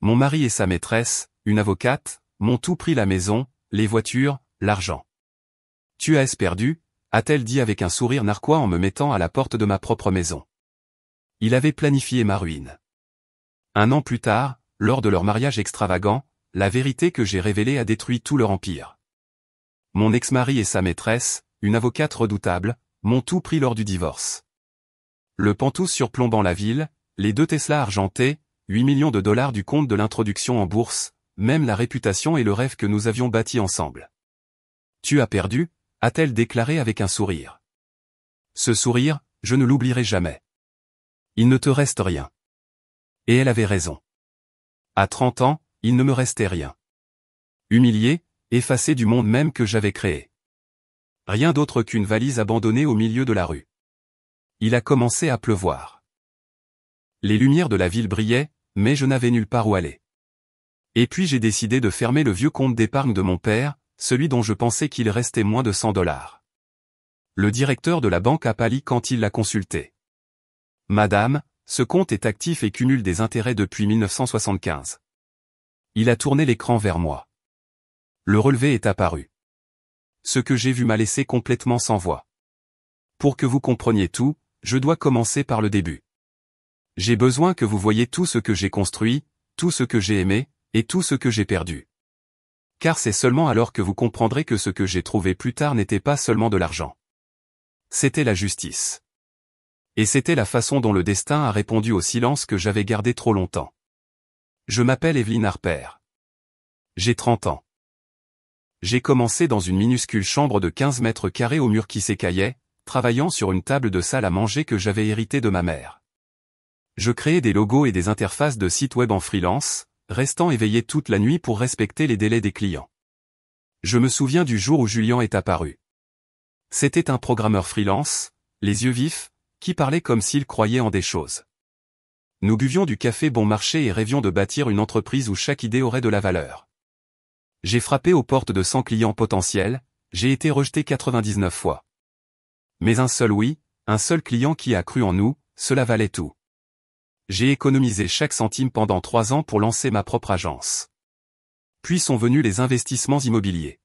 Mon mari et sa maîtresse, une avocate, m'ont tout pris, la maison, les voitures, l'argent. Tu as perdu, a-t-elle dit avec un sourire narquois en me mettant à la porte de ma propre maison. Il avait planifié ma ruine. 1 an plus tard, lors de leur mariage extravagant, la vérité que j'ai révélée a détruit tout leur empire. Mon ex-mari et sa maîtresse, une avocate redoutable, m'ont tout pris lors du divorce. Le pantouf surplombant la ville, les 2 Tesla argentés, 8 millions de dollars du compte de l'introduction en bourse, même la réputation et le rêve que nous avions bâti ensemble. Tu as perdu, a-t-elle déclaré avec un sourire. Ce sourire, je ne l'oublierai jamais. Il ne te reste rien. Et elle avait raison. À 30 ans, il ne me restait rien. Humilié, effacé du monde même que j'avais créé. Rien d'autre qu'une valise abandonnée au milieu de la rue. Il a commencé à pleuvoir. Les lumières de la ville brillaient, mais je n'avais nulle part où aller. Et puis j'ai décidé de fermer le vieux compte d'épargne de mon père, celui dont je pensais qu'il restait moins de 100 $. Le directeur de la banque a pâli quand il l'a consulté. Madame, ce compte est actif et cumule des intérêts depuis 1975. Il a tourné l'écran vers moi. Le relevé est apparu. Ce que j'ai vu m'a laissé complètement sans voix. Pour que vous compreniez tout, je dois commencer par le début. J'ai besoin que vous voyiez tout ce que j'ai construit, tout ce que j'ai aimé, et tout ce que j'ai perdu. Car c'est seulement alors que vous comprendrez que ce que j'ai trouvé plus tard n'était pas seulement de l'argent. C'était la justice. Et c'était la façon dont le destin a répondu au silence que j'avais gardé trop longtemps. Je m'appelle Evelyn Harper. J'ai 30 ans. J'ai commencé dans une minuscule chambre de 15 mètres carrés aux murs qui s'écaillaient, travaillant sur une table de salle à manger que j'avais héritée de ma mère. Je créais des logos et des interfaces de sites web en freelance, restant éveillé toute la nuit pour respecter les délais des clients. Je me souviens du jour où Julien est apparu. C'était un programmeur freelance, les yeux vifs, qui parlait comme s'il croyait en des choses. Nous buvions du café bon marché et rêvions de bâtir une entreprise où chaque idée aurait de la valeur. J'ai frappé aux portes de 100 clients potentiels, j'ai été rejeté 99 fois. Mais un seul oui, un seul client qui a cru en nous, cela valait tout. J'ai économisé chaque centime pendant 3 ans pour lancer ma propre agence. Puis sont venus les investissements immobiliers.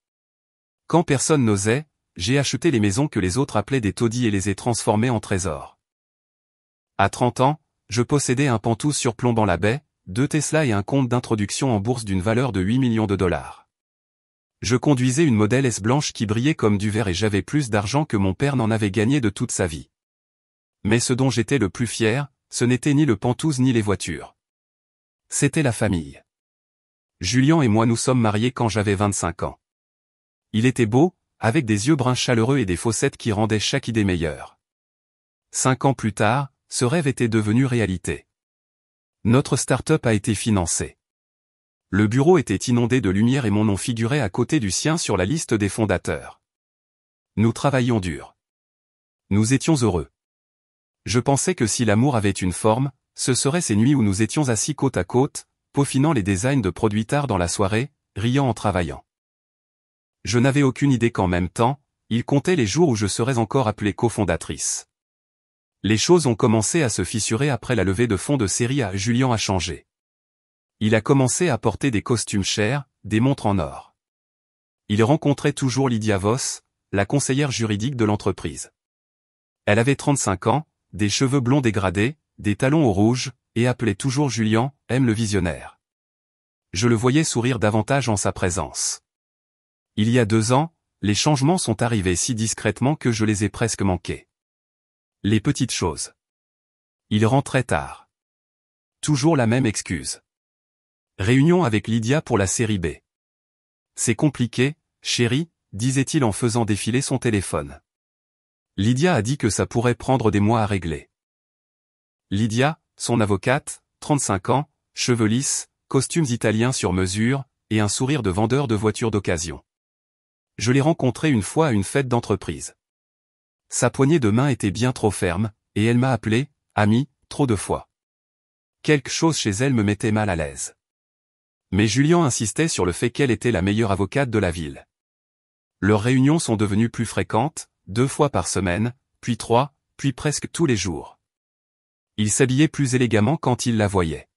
Quand personne n'osait, j'ai acheté les maisons que les autres appelaient des taudis et les ai transformées en trésors. À 30 ans, je possédais un pantouf surplombant la baie, 2 Tesla et un compte d'introduction en bourse d'une valeur de 8 millions de dollars. Je conduisais une Model S blanche qui brillait comme du verre et j'avais plus d'argent que mon père n'en avait gagné de toute sa vie. Mais ce dont j'étais le plus fier, ce n'était ni le pantouf ni les voitures. C'était la famille. Julien et moi nous sommes mariés quand j'avais 25 ans. Il était beau, avec des yeux bruns chaleureux et des fossettes qui rendaient chaque idée meilleure. 5 ans plus tard, ce rêve était devenu réalité. Notre start-up a été financée. Le bureau était inondé de lumière et mon nom figurait à côté du sien sur la liste des fondateurs. Nous travaillions dur. Nous étions heureux. Je pensais que si l'amour avait une forme, ce seraient ces nuits où nous étions assis côte à côte, peaufinant les designs de produits tard dans la soirée, riant en travaillant. Je n'avais aucune idée qu'en même temps, il comptait les jours où je serais encore appelée cofondatrice. Les choses ont commencé à se fissurer après la levée de fonds de série A. Julien a changé. Il a commencé à porter des costumes chers, des montres en or. Il rencontrait toujours Lydia Voss, la conseillère juridique de l'entreprise. Elle avait 35 ans, des cheveux blonds dégradés, des talons au rouge, et appelait toujours Julien, aime le visionnaire. Je le voyais sourire davantage en sa présence. Il y a 2 ans, les changements sont arrivés si discrètement que je les ai presque manqués. Les petites choses. Il rentrait tard. Toujours la même excuse. Réunion avec Lydia pour la série B. C'est compliqué, chérie, disait-il en faisant défiler son téléphone. Lydia a dit que ça pourrait prendre des mois à régler. Lydia, son avocate, 35 ans, cheveux lisses, costumes italiens sur mesure, et un sourire de vendeur de voitures d'occasion. Je l'ai rencontrée une fois à une fête d'entreprise. Sa poignée de main était bien trop ferme, et elle m'a appelé « ami » trop de fois. Quelque chose chez elle me mettait mal à l'aise. Mais Julien insistait sur le fait qu'elle était la meilleure avocate de la ville. Leurs réunions sont devenues plus fréquentes, 2 fois par semaine, puis 3, puis presque tous les jours. Il s'habillait plus élégamment quand il la voyait.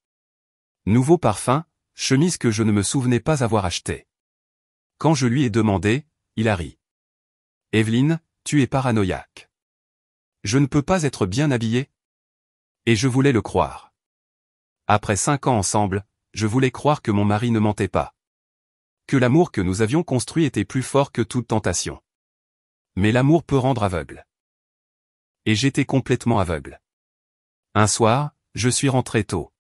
Nouveau parfum, chemise que je ne me souvenais pas avoir achetée. Quand je lui ai demandé, il a ri. Evelyne, tu es paranoïaque. Je ne peux pas être bien habillé? Et je voulais le croire. Après 5 ans ensemble, je voulais croire que mon mari ne mentait pas. Que l'amour que nous avions construit était plus fort que toute tentation. Mais l'amour peut rendre aveugle. Et j'étais complètement aveugle. Un soir, je suis rentré tôt.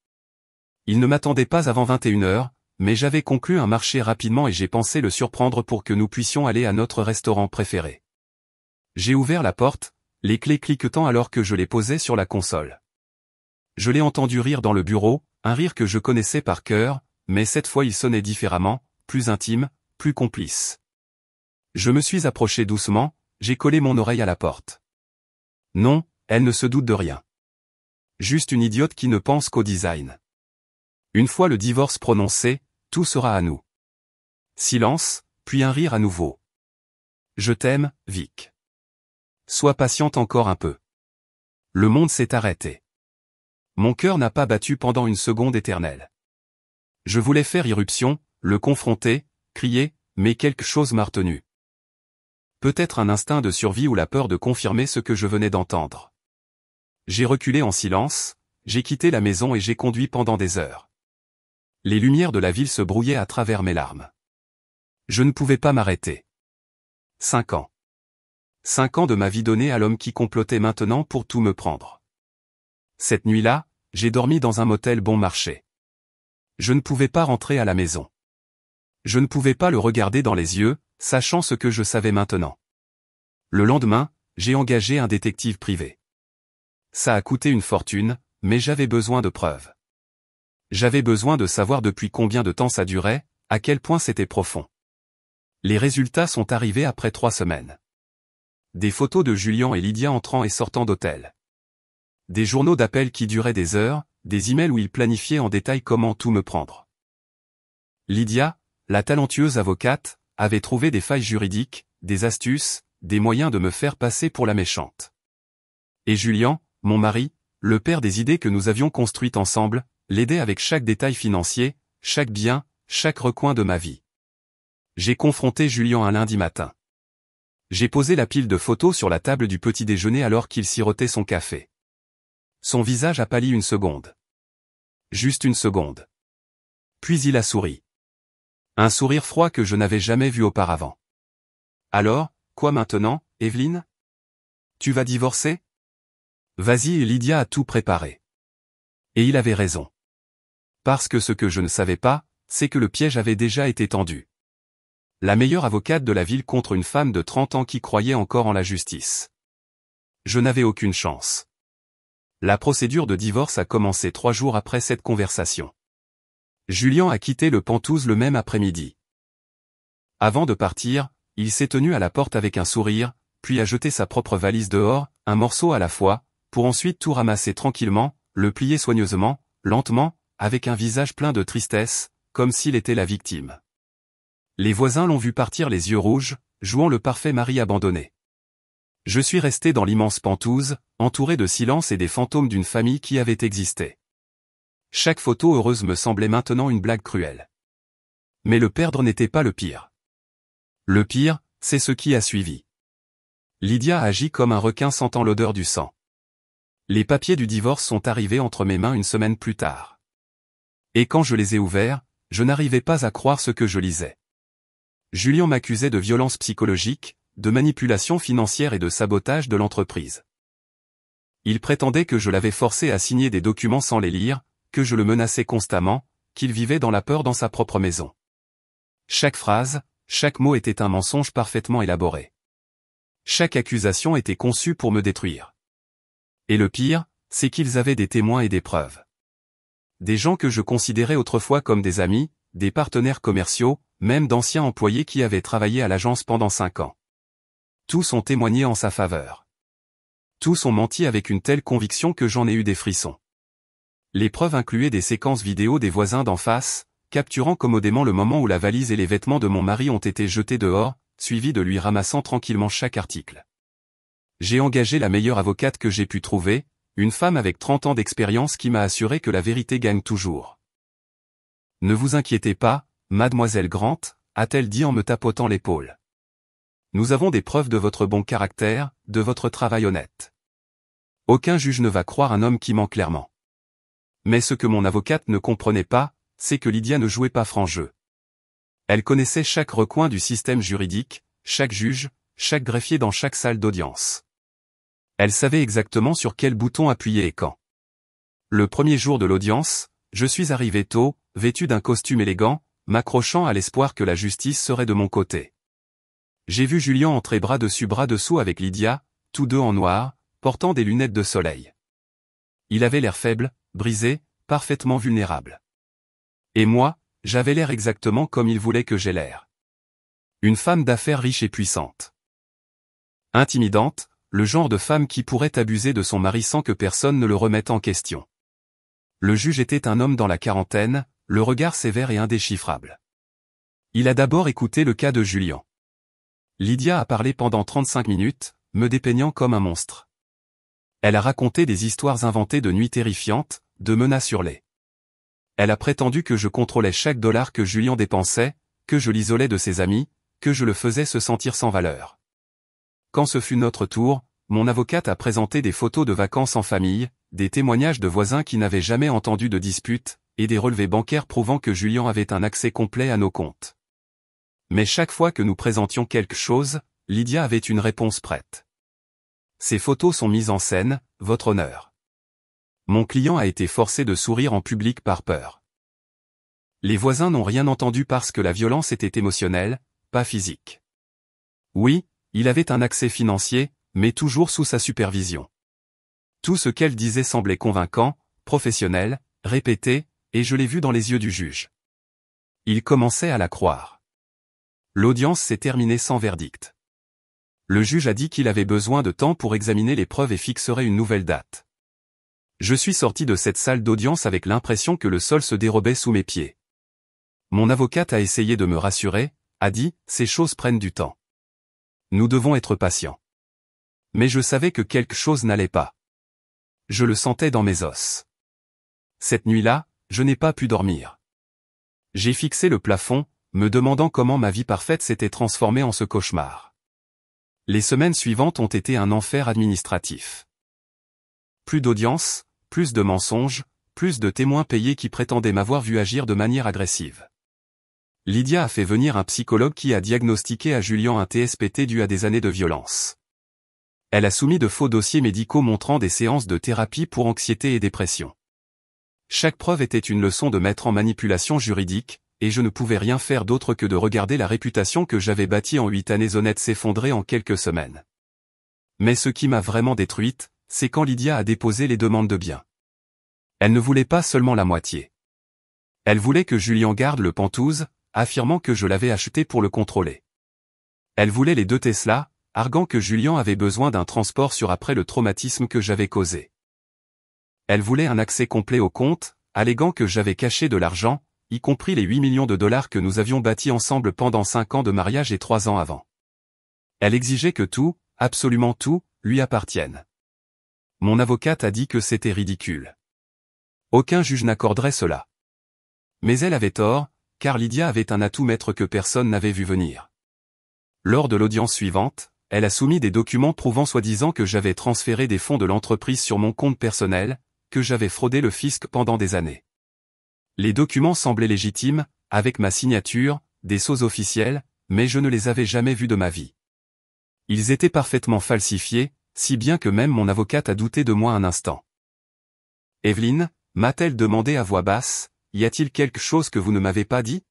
Il ne m'attendait pas avant 21h, mais j'avais conclu un marché rapidement et j'ai pensé le surprendre pour que nous puissions aller à notre restaurant préféré. J'ai ouvert la porte, les clés cliquetant alors que je les posais sur la console. Je l'ai entendu rire dans le bureau, un rire que je connaissais par cœur, mais cette fois il sonnait différemment, plus intime, plus complice. Je me suis approché doucement, j'ai collé mon oreille à la porte. Non, elle ne se doute de rien. Juste une idiote qui ne pense qu'au design. Une fois le divorce prononcé, tout sera à nous. Silence, puis un rire à nouveau. Je t'aime, Vic. Sois patiente encore un peu. Le monde s'est arrêté. Mon cœur n'a pas battu pendant une seconde éternelle. Je voulais faire irruption, le confronter, crier, mais quelque chose m'a retenu. Peut-être un instinct de survie ou la peur de confirmer ce que je venais d'entendre. J'ai reculé en silence, j'ai quitté la maison et j'ai conduit pendant des heures. Les lumières de la ville se brouillaient à travers mes larmes. Je ne pouvais pas m'arrêter. 5 ans. 5 ans de ma vie donnée à l'homme qui complotait maintenant pour tout me prendre. Cette nuit-là, j'ai dormi dans un motel bon marché. Je ne pouvais pas rentrer à la maison. Je ne pouvais pas le regarder dans les yeux, sachant ce que je savais maintenant. Le lendemain, j'ai engagé un détective privé. Ça a coûté une fortune, mais j'avais besoin de preuves. J'avais besoin de savoir depuis combien de temps ça durait, à quel point c'était profond. Les résultats sont arrivés après 3 semaines. Des photos de Julian et Lydia entrant et sortant d'hôtel. Des journaux d'appel qui duraient des heures, des emails où ils planifiaient en détail comment tout me prendre. Lydia, la talentueuse avocate, avait trouvé des failles juridiques, des astuces, des moyens de me faire passer pour la méchante. Et Julian, mon mari, le père des idées que nous avions construites ensemble, l'aidait avec chaque détail financier, chaque bien, chaque recoin de ma vie. J'ai confronté Julian un lundi matin. J'ai posé la pile de photos sur la table du petit déjeuner alors qu'il sirotait son café. Son visage a pâli une seconde. Juste une seconde. Puis il a souri. Un sourire froid que je n'avais jamais vu auparavant. Alors, quoi maintenant, Evelyne? Tu vas divorcer? Vas-y, et Lydia a tout préparé. Et il avait raison. Parce que ce que je ne savais pas, c'est que le piège avait déjà été tendu. La meilleure avocate de la ville contre une femme de 30 ans qui croyait encore en la justice. Je n'avais aucune chance. La procédure de divorce a commencé 3 jours après cette conversation. Julian a quitté le Penthouse le même après-midi. Avant de partir, il s'est tenu à la porte avec un sourire, puis a jeté sa propre valise dehors, un morceau à la fois, pour ensuite tout ramasser tranquillement, le plier soigneusement, lentement, avec un visage plein de tristesse, comme s'il était la victime. Les voisins l'ont vu partir les yeux rouges, jouant le parfait mari abandonné. Je suis resté dans l'immense Penthouse, entouré de silence et des fantômes d'une famille qui avait existé. Chaque photo heureuse me semblait maintenant une blague cruelle. Mais le perdre n'était pas le pire. Le pire, c'est ce qui a suivi. Lydia agit comme un requin sentant l'odeur du sang. Les papiers du divorce sont arrivés entre mes mains une semaine plus tard. Et quand je les ai ouverts, je n'arrivais pas à croire ce que je lisais. Julian m'accusait de violence psychologique, de manipulation financière et de sabotage de l'entreprise. Il prétendait que je l'avais forcé à signer des documents sans les lire, que je le menaçais constamment, qu'il vivait dans la peur dans sa propre maison. Chaque phrase, chaque mot était un mensonge parfaitement élaboré. Chaque accusation était conçue pour me détruire. Et le pire, c'est qu'ils avaient des témoins et des preuves. Des gens que je considérais autrefois comme des amis, des partenaires commerciaux, même d'anciens employés qui avaient travaillé à l'agence pendant 5 ans. Tous ont témoigné en sa faveur. Tous ont menti avec une telle conviction que j'en ai eu des frissons. Les preuves incluaient des séquences vidéo des voisins d'en face, capturant commodément le moment où la valise et les vêtements de mon mari ont été jetés dehors, suivi de lui ramassant tranquillement chaque article. J'ai engagé la meilleure avocate que j'ai pu trouver, une femme avec 30 ans d'expérience qui m'a assuré que la vérité gagne toujours. Ne vous inquiétez pas, mademoiselle Grant, a-t-elle dit en me tapotant l'épaule. Nous avons des preuves de votre bon caractère, de votre travail honnête. Aucun juge ne va croire un homme qui ment clairement. Mais ce que mon avocate ne comprenait pas, c'est que Lydia ne jouait pas franc jeu. Elle connaissait chaque recoin du système juridique, chaque juge, chaque greffier dans chaque salle d'audience. Elle savait exactement sur quel bouton appuyer et quand. Le premier jour de l'audience, je suis arrivé tôt, vêtu d'un costume élégant, m'accrochant à l'espoir que la justice serait de mon côté. J'ai vu Julien entrer bras dessus bras dessous avec Lydia, tous deux en noir, portant des lunettes de soleil. Il avait l'air faible, brisé, parfaitement vulnérable. Et moi, j'avais l'air exactement comme il voulait que j'aie l'air. Une femme d'affaires riche et puissante. Intimidante, le genre de femme qui pourrait abuser de son mari sans que personne ne le remette en question. Le juge était un homme dans la quarantaine, le regard sévère et indéchiffrable. Il a d'abord écouté le cas de Julien. Lydia a parlé pendant 35 minutes, me dépeignant comme un monstre. Elle a raconté des histoires inventées de nuits terrifiantes, de menaces hurlées. Elle a prétendu que je contrôlais chaque dollar que Julien dépensait, que je l'isolais de ses amis, que je le faisais se sentir sans valeur. Quand ce fut notre tour, mon avocate a présenté des photos de vacances en famille, des témoignages de voisins qui n'avaient jamais entendu de dispute, et des relevés bancaires prouvant que Julien avait un accès complet à nos comptes. Mais chaque fois que nous présentions quelque chose, Lydia avait une réponse prête. Ces photos sont mises en scène, votre honneur. Mon client a été forcé de sourire en public par peur. Les voisins n'ont rien entendu parce que la violence était émotionnelle, pas physique. Oui, il avait un accès financier, mais toujours sous sa supervision. Tout ce qu'elle disait semblait convaincant, professionnel, répété, et je l'ai vu dans les yeux du juge. Il commençait à la croire. L'audience s'est terminée sans verdict. Le juge a dit qu'il avait besoin de temps pour examiner les preuves et fixerait une nouvelle date. Je suis sorti de cette salle d'audience avec l'impression que le sol se dérobait sous mes pieds. Mon avocate a essayé de me rassurer, a dit, ces choses prennent du temps. Nous devons être patients. Mais je savais que quelque chose n'allait pas. Je le sentais dans mes os. Cette nuit-là, je n'ai pas pu dormir. J'ai fixé le plafond, me demandant comment ma vie parfaite s'était transformée en ce cauchemar. Les semaines suivantes ont été un enfer administratif. Plus d'audience, plus de mensonges, plus de témoins payés qui prétendaient m'avoir vu agir de manière agressive. Lydia a fait venir un psychologue qui a diagnostiqué à Julien un TSPT dû à des années de violence. Elle a soumis de faux dossiers médicaux montrant des séances de thérapie pour anxiété et dépression. Chaque preuve était une leçon de maître en manipulation juridique, et je ne pouvais rien faire d'autre que de regarder la réputation que j'avais bâtie en 8 années honnêtes s'effondrer en quelques semaines. Mais ce qui m'a vraiment détruite, c'est quand Lydia a déposé les demandes de biens. Elle ne voulait pas seulement la moitié. Elle voulait que Julien garde le Penthouse, affirmant que je l'avais acheté pour le contrôler. Elle voulait les 2 Tesla, arguant que Julien avait besoin d'un transport sur après le traumatisme que j'avais causé. Elle voulait un accès complet au compte, alléguant que j'avais caché de l'argent, y compris les 8 millions de dollars que nous avions bâtis ensemble pendant 5 ans de mariage et 3 ans avant. Elle exigeait que tout, absolument tout, lui appartienne. Mon avocate a dit que c'était ridicule. Aucun juge n'accorderait cela. Mais elle avait tort, car Lydia avait un atout maître que personne n'avait vu venir. Lors de l'audience suivante, elle a soumis des documents prouvant soi-disant que j'avais transféré des fonds de l'entreprise sur mon compte personnel, que j'avais fraudé le fisc pendant des années. Les documents semblaient légitimes, avec ma signature, des sceaux officiels, mais je ne les avais jamais vus de ma vie. Ils étaient parfaitement falsifiés, si bien que même mon avocate a douté de moi un instant. « Evelyne » m'a-t-elle demandé à voix basse, « y a-t-il quelque chose que vous ne m'avez pas dit ?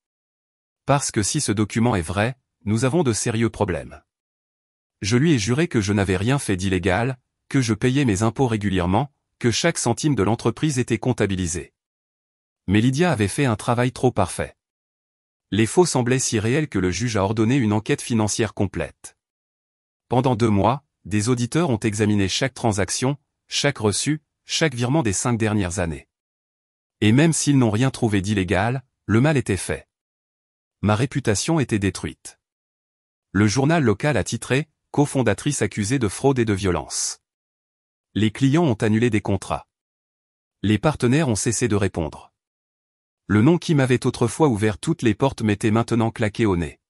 Parce que si ce document est vrai, nous avons de sérieux problèmes. » Je lui ai juré que je n'avais rien fait d'illégal, que je payais mes impôts régulièrement, que chaque centime de l'entreprise était comptabilisé. Mais Lydia avait fait un travail trop parfait. Les faux semblaient si réels que le juge a ordonné une enquête financière complète. Pendant 2 mois, des auditeurs ont examiné chaque transaction, chaque reçu, chaque virement des 5 dernières années. Et même s'ils n'ont rien trouvé d'illégal, le mal était fait. Ma réputation était détruite. Le journal local a titré « Cofondatrice accusée de fraude et de violence ». Les clients ont annulé des contrats. Les partenaires ont cessé de répondre. Le nom qui m'avait autrefois ouvert toutes les portes m'était maintenant claqué au nez.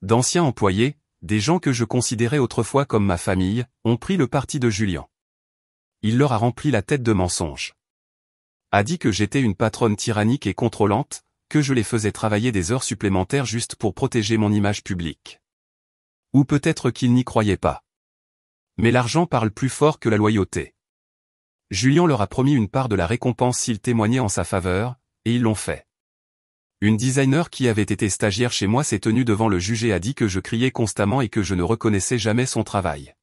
D'anciens employés, des gens que je considérais autrefois comme ma famille, ont pris le parti de Julien. Il leur a rempli la tête de mensonges. A dit que j'étais une patronne tyrannique et contrôlante, que je les faisais travailler des heures supplémentaires juste pour protéger mon image publique. Ou peut-être qu'ils n'y croyaient pas. Mais l'argent parle plus fort que la loyauté. Julien leur a promis une part de la récompense s'ils témoignaient en sa faveur, et ils l'ont fait. Une designer qui avait été stagiaire chez moi s'est tenue devant le juge et a dit que je criais constamment et que je ne reconnaissais jamais son travail.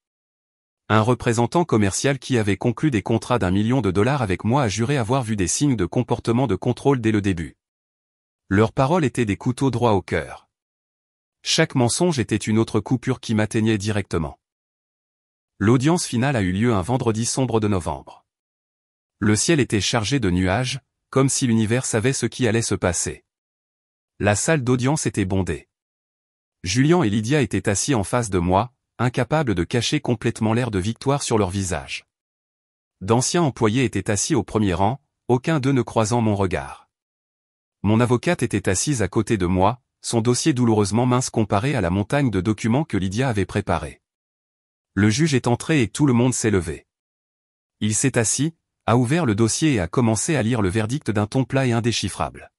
Un représentant commercial qui avait conclu des contrats d'1 million de dollars avec moi a juré avoir vu des signes de comportement de contrôle dès le début. Leurs paroles étaient des couteaux droits au cœur. Chaque mensonge était une autre coupure qui m'atteignait directement. L'audience finale a eu lieu un vendredi sombre de novembre. Le ciel était chargé de nuages, comme si l'univers savait ce qui allait se passer. La salle d'audience était bondée. Julien et Lydia étaient assis en face de moi, incapables de cacher complètement l'air de victoire sur leur visage. D'anciens employés étaient assis au premier rang, aucun d'eux ne croisant mon regard. Mon avocate était assise à côté de moi, son dossier douloureusement mince comparé à la montagne de documents que Lydia avait préparés. Le juge est entré et tout le monde s'est levé. Il s'est assis, a ouvert le dossier et a commencé à lire le verdict d'un ton plat et indéchiffrable.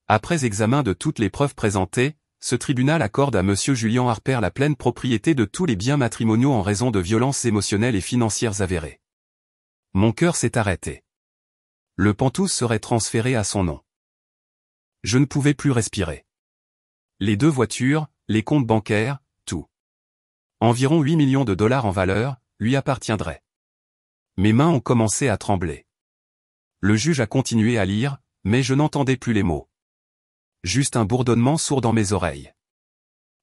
Après examen de toutes les preuves présentées, ce tribunal accorde à M. Julien Harper la pleine propriété de tous les biens matrimoniaux en raison de violences émotionnelles et financières avérées. Mon cœur s'est arrêté. Le Pantouse serait transféré à son nom. Je ne pouvais plus respirer. Les 2 voitures, les comptes bancaires, tout. Environ 8 millions de dollars en valeur, lui appartiendraient. Mes mains ont commencé à trembler. Le juge a continué à lire, mais je n'entendais plus les mots. Juste un bourdonnement sourd dans mes oreilles.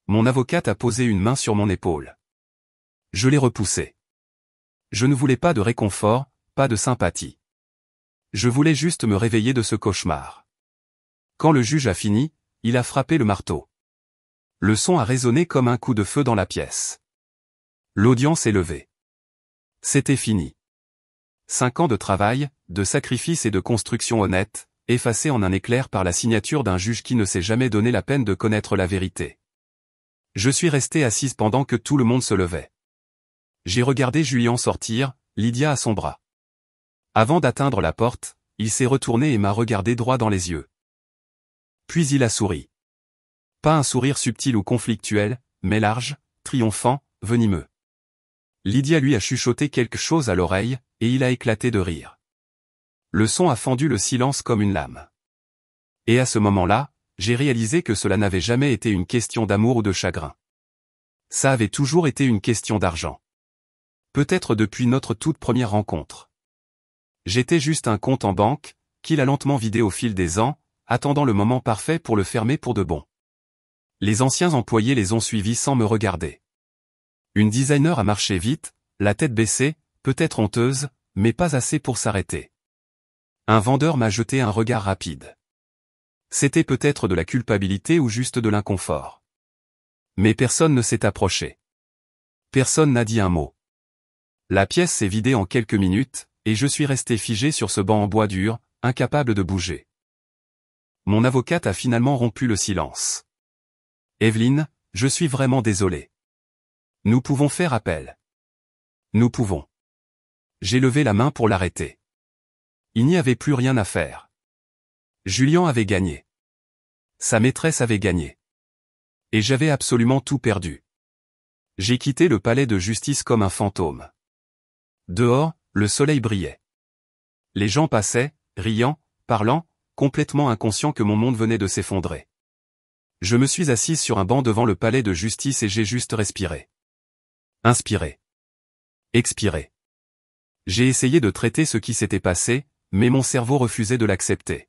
Mon avocate a posé une main sur mon épaule. Je l'ai repoussée. Je ne voulais pas de réconfort, pas de sympathie. Je voulais juste me réveiller de ce cauchemar. Quand le juge a fini, il a frappé le marteau. Le son a résonné comme un coup de feu dans la pièce. L'audience est levée. C'était fini. 5 ans de travail, de sacrifice et de construction honnête, effacés en un éclair par la signature d'un juge qui ne s'est jamais donné la peine de connaître la vérité. Je suis restée assise pendant que tout le monde se levait. J'ai regardé Julien sortir, Lydia à son bras. Avant d'atteindre la porte, il s'est retourné et m'a regardé droit dans les yeux. Puis il a souri. Pas un sourire subtil ou conflictuel, mais large, triomphant, venimeux. Lydia lui a chuchoté quelque chose à l'oreille, et il a éclaté de rire. Le son a fendu le silence comme une lame. Et à ce moment-là, j'ai réalisé que cela n'avait jamais été une question d'amour ou de chagrin. Ça avait toujours été une question d'argent. Peut-être depuis notre toute première rencontre. J'étais juste un compte en banque, qu'il a lentement vidé au fil des ans, attendant le moment parfait pour le fermer pour de bon. Les anciens employés les ont suivis sans me regarder. Une designer a marché vite, la tête baissée, peut-être honteuse, mais pas assez pour s'arrêter. Un vendeur m'a jeté un regard rapide. C'était peut-être de la culpabilité ou juste de l'inconfort. Mais personne ne s'est approché. Personne n'a dit un mot. La pièce s'est vidée en quelques minutes, et je suis resté figé sur ce banc en bois dur, incapable de bouger. Mon avocate a finalement rompu le silence. Evelyne, je suis vraiment désolé. Nous pouvons faire appel. Nous pouvons. J'ai levé la main pour l'arrêter. Il n'y avait plus rien à faire. Julien avait gagné. Sa maîtresse avait gagné. Et j'avais absolument tout perdu. J'ai quitté le palais de justice comme un fantôme. Dehors, le soleil brillait. Les gens passaient, riant, parlant, complètement inconscients que mon monde venait de s'effondrer. Je me suis assise sur un banc devant le palais de justice et j'ai juste respiré. Inspiré. Expiré. J'ai essayé de traiter ce qui s'était passé, mais mon cerveau refusait de l'accepter.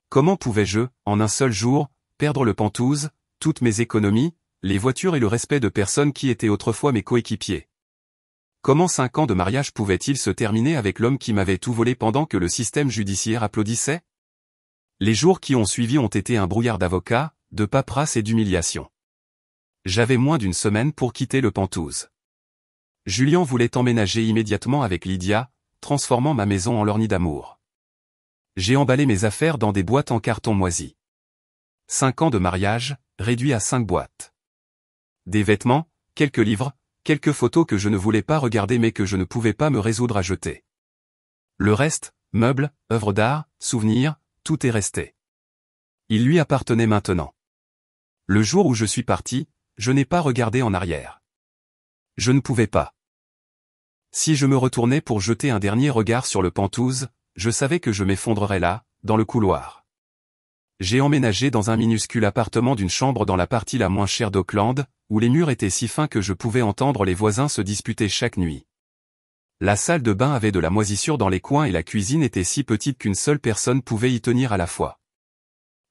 Comment pouvais-je, en un seul jour, perdre le Pantouse, toutes mes économies, les voitures et le respect de personnes qui étaient autrefois mes coéquipiers? Comment 5 ans de mariage pouvaient-ils se terminer avec l'homme qui m'avait tout volé pendant que le système judiciaire applaudissait? Les jours qui ont suivi ont été un brouillard d'avocats, de paperasse et d'humiliation. J'avais moins d'une semaine pour quitter le Pantouse. Julien voulait emménager immédiatement avec Lydia, transformant ma maison en leur nid d'amour. J'ai emballé mes affaires dans des boîtes en carton moisi. 5 ans de mariage, réduit à 5 boîtes. Des vêtements, quelques livres, quelques photos que je ne voulais pas regarder mais que je ne pouvais pas me résoudre à jeter. Le reste, meubles, œuvres d'art, souvenirs, tout est resté. Il lui appartenait maintenant. Le jour où je suis parti, je n'ai pas regardé en arrière. Je ne pouvais pas. Si je me retournais pour jeter un dernier regard sur le Penthouse, je savais que je m'effondrerais là, dans le couloir. J'ai emménagé dans un minuscule appartement d'une chambre dans la partie la moins chère d'Auckland, où les murs étaient si fins que je pouvais entendre les voisins se disputer chaque nuit. La salle de bain avait de la moisissure dans les coins et la cuisine était si petite qu'une seule personne pouvait y tenir à la fois.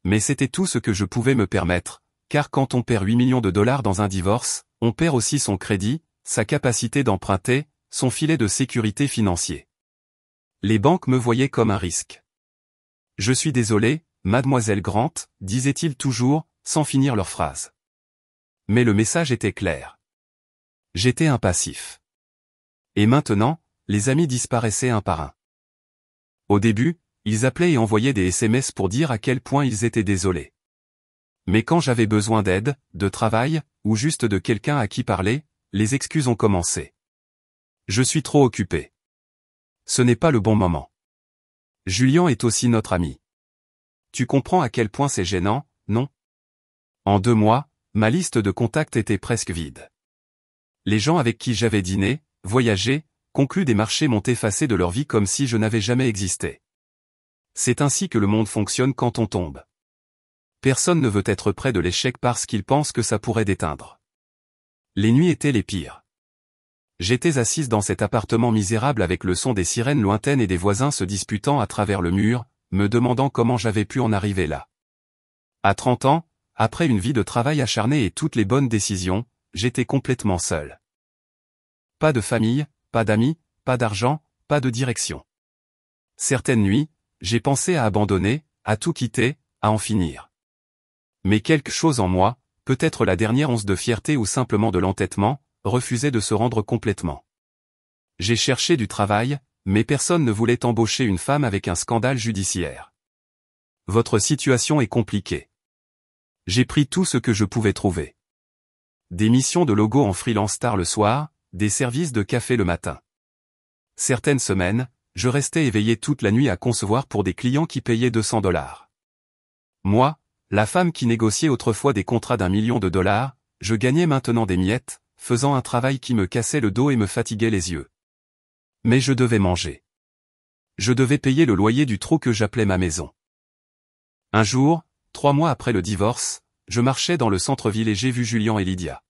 Mais c'était tout ce que je pouvais me permettre, car quand on perd 8 millions de dollars dans un divorce, on perd aussi son crédit, sa capacité d'emprunter, son filet de sécurité financier. Les banques me voyaient comme un risque. Je suis désolé, mademoiselle Grant, disaient-ils toujours, sans finir leur phrase. Mais le message était clair. J'étais un passif. Et maintenant, les amis disparaissaient un par un. Au début, ils appelaient et envoyaient des SMS pour dire à quel point ils étaient désolés. Mais quand j'avais besoin d'aide, de travail, ou juste de quelqu'un à qui parler, les excuses ont commencé. Je suis trop occupé. Ce n'est pas le bon moment. Julien est aussi notre ami. Tu comprends à quel point c'est gênant, non? En 2 mois, ma liste de contacts était presque vide. Les gens avec qui j'avais dîné, voyagé, conclu des marchés m'ont effacé de leur vie comme si je n'avais jamais existé. C'est ainsi que le monde fonctionne quand on tombe. Personne ne veut être près de l'échec parce qu'il pense que ça pourrait déteindre. Les nuits étaient les pires. J'étais assise dans cet appartement misérable avec le son des sirènes lointaines et des voisins se disputant à travers le mur, me demandant comment j'avais pu en arriver là. À 30 ans, après une vie de travail acharné et toutes les bonnes décisions, j'étais complètement seul. Pas de famille, pas d'amis, pas d'argent, pas de direction. Certaines nuits, j'ai pensé à abandonner, à tout quitter, à en finir. Mais quelque chose en moi, peut-être la dernière once de fierté ou simplement de l'entêtement, refusait de se rendre complètement. J'ai cherché du travail, mais personne ne voulait embaucher une femme avec un scandale judiciaire. Votre situation est compliquée. J'ai pris tout ce que je pouvais trouver. Des missions de logo en freelance tard le soir, des services de café le matin. Certaines semaines, je restais éveillé toute la nuit à concevoir pour des clients qui payaient 200 $. Moi, la femme qui négociait autrefois des contrats d'1 million de dollars, je gagnais maintenant des miettes, faisant un travail qui me cassait le dos et me fatiguait les yeux. Mais je devais manger. Je devais payer le loyer du trou que j'appelais ma maison. Un jour, 3 mois après le divorce, je marchais dans le centre-ville et j'ai vu Julien et Lydia.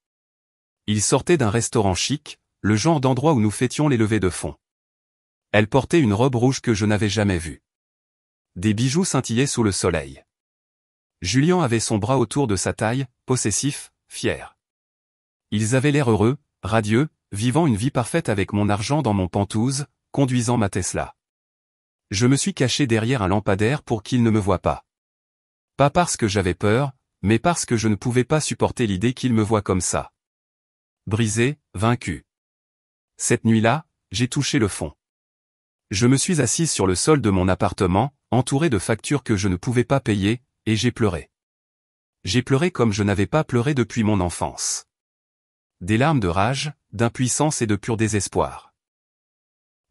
Ils sortaient d'un restaurant chic, le genre d'endroit où nous fêtions les levées de fonds. Elle portait une robe rouge que je n'avais jamais vue. Des bijoux scintillaient sous le soleil. Julien avait son bras autour de sa taille, possessif, fier. Ils avaient l'air heureux, radieux, vivant une vie parfaite avec mon argent dans mon Penthouse, conduisant ma Tesla. Je me suis caché derrière un lampadaire pour qu'ils ne me voient pas. Pas parce que j'avais peur, mais parce que je ne pouvais pas supporter l'idée qu'ils me voient comme ça. Brisé, vaincu. Cette nuit-là, j'ai touché le fond. Je me suis assise sur le sol de mon appartement, entouré de factures que je ne pouvais pas payer, et j'ai pleuré. J'ai pleuré comme je n'avais pas pleuré depuis mon enfance. Des larmes de rage, d'impuissance et de pur désespoir.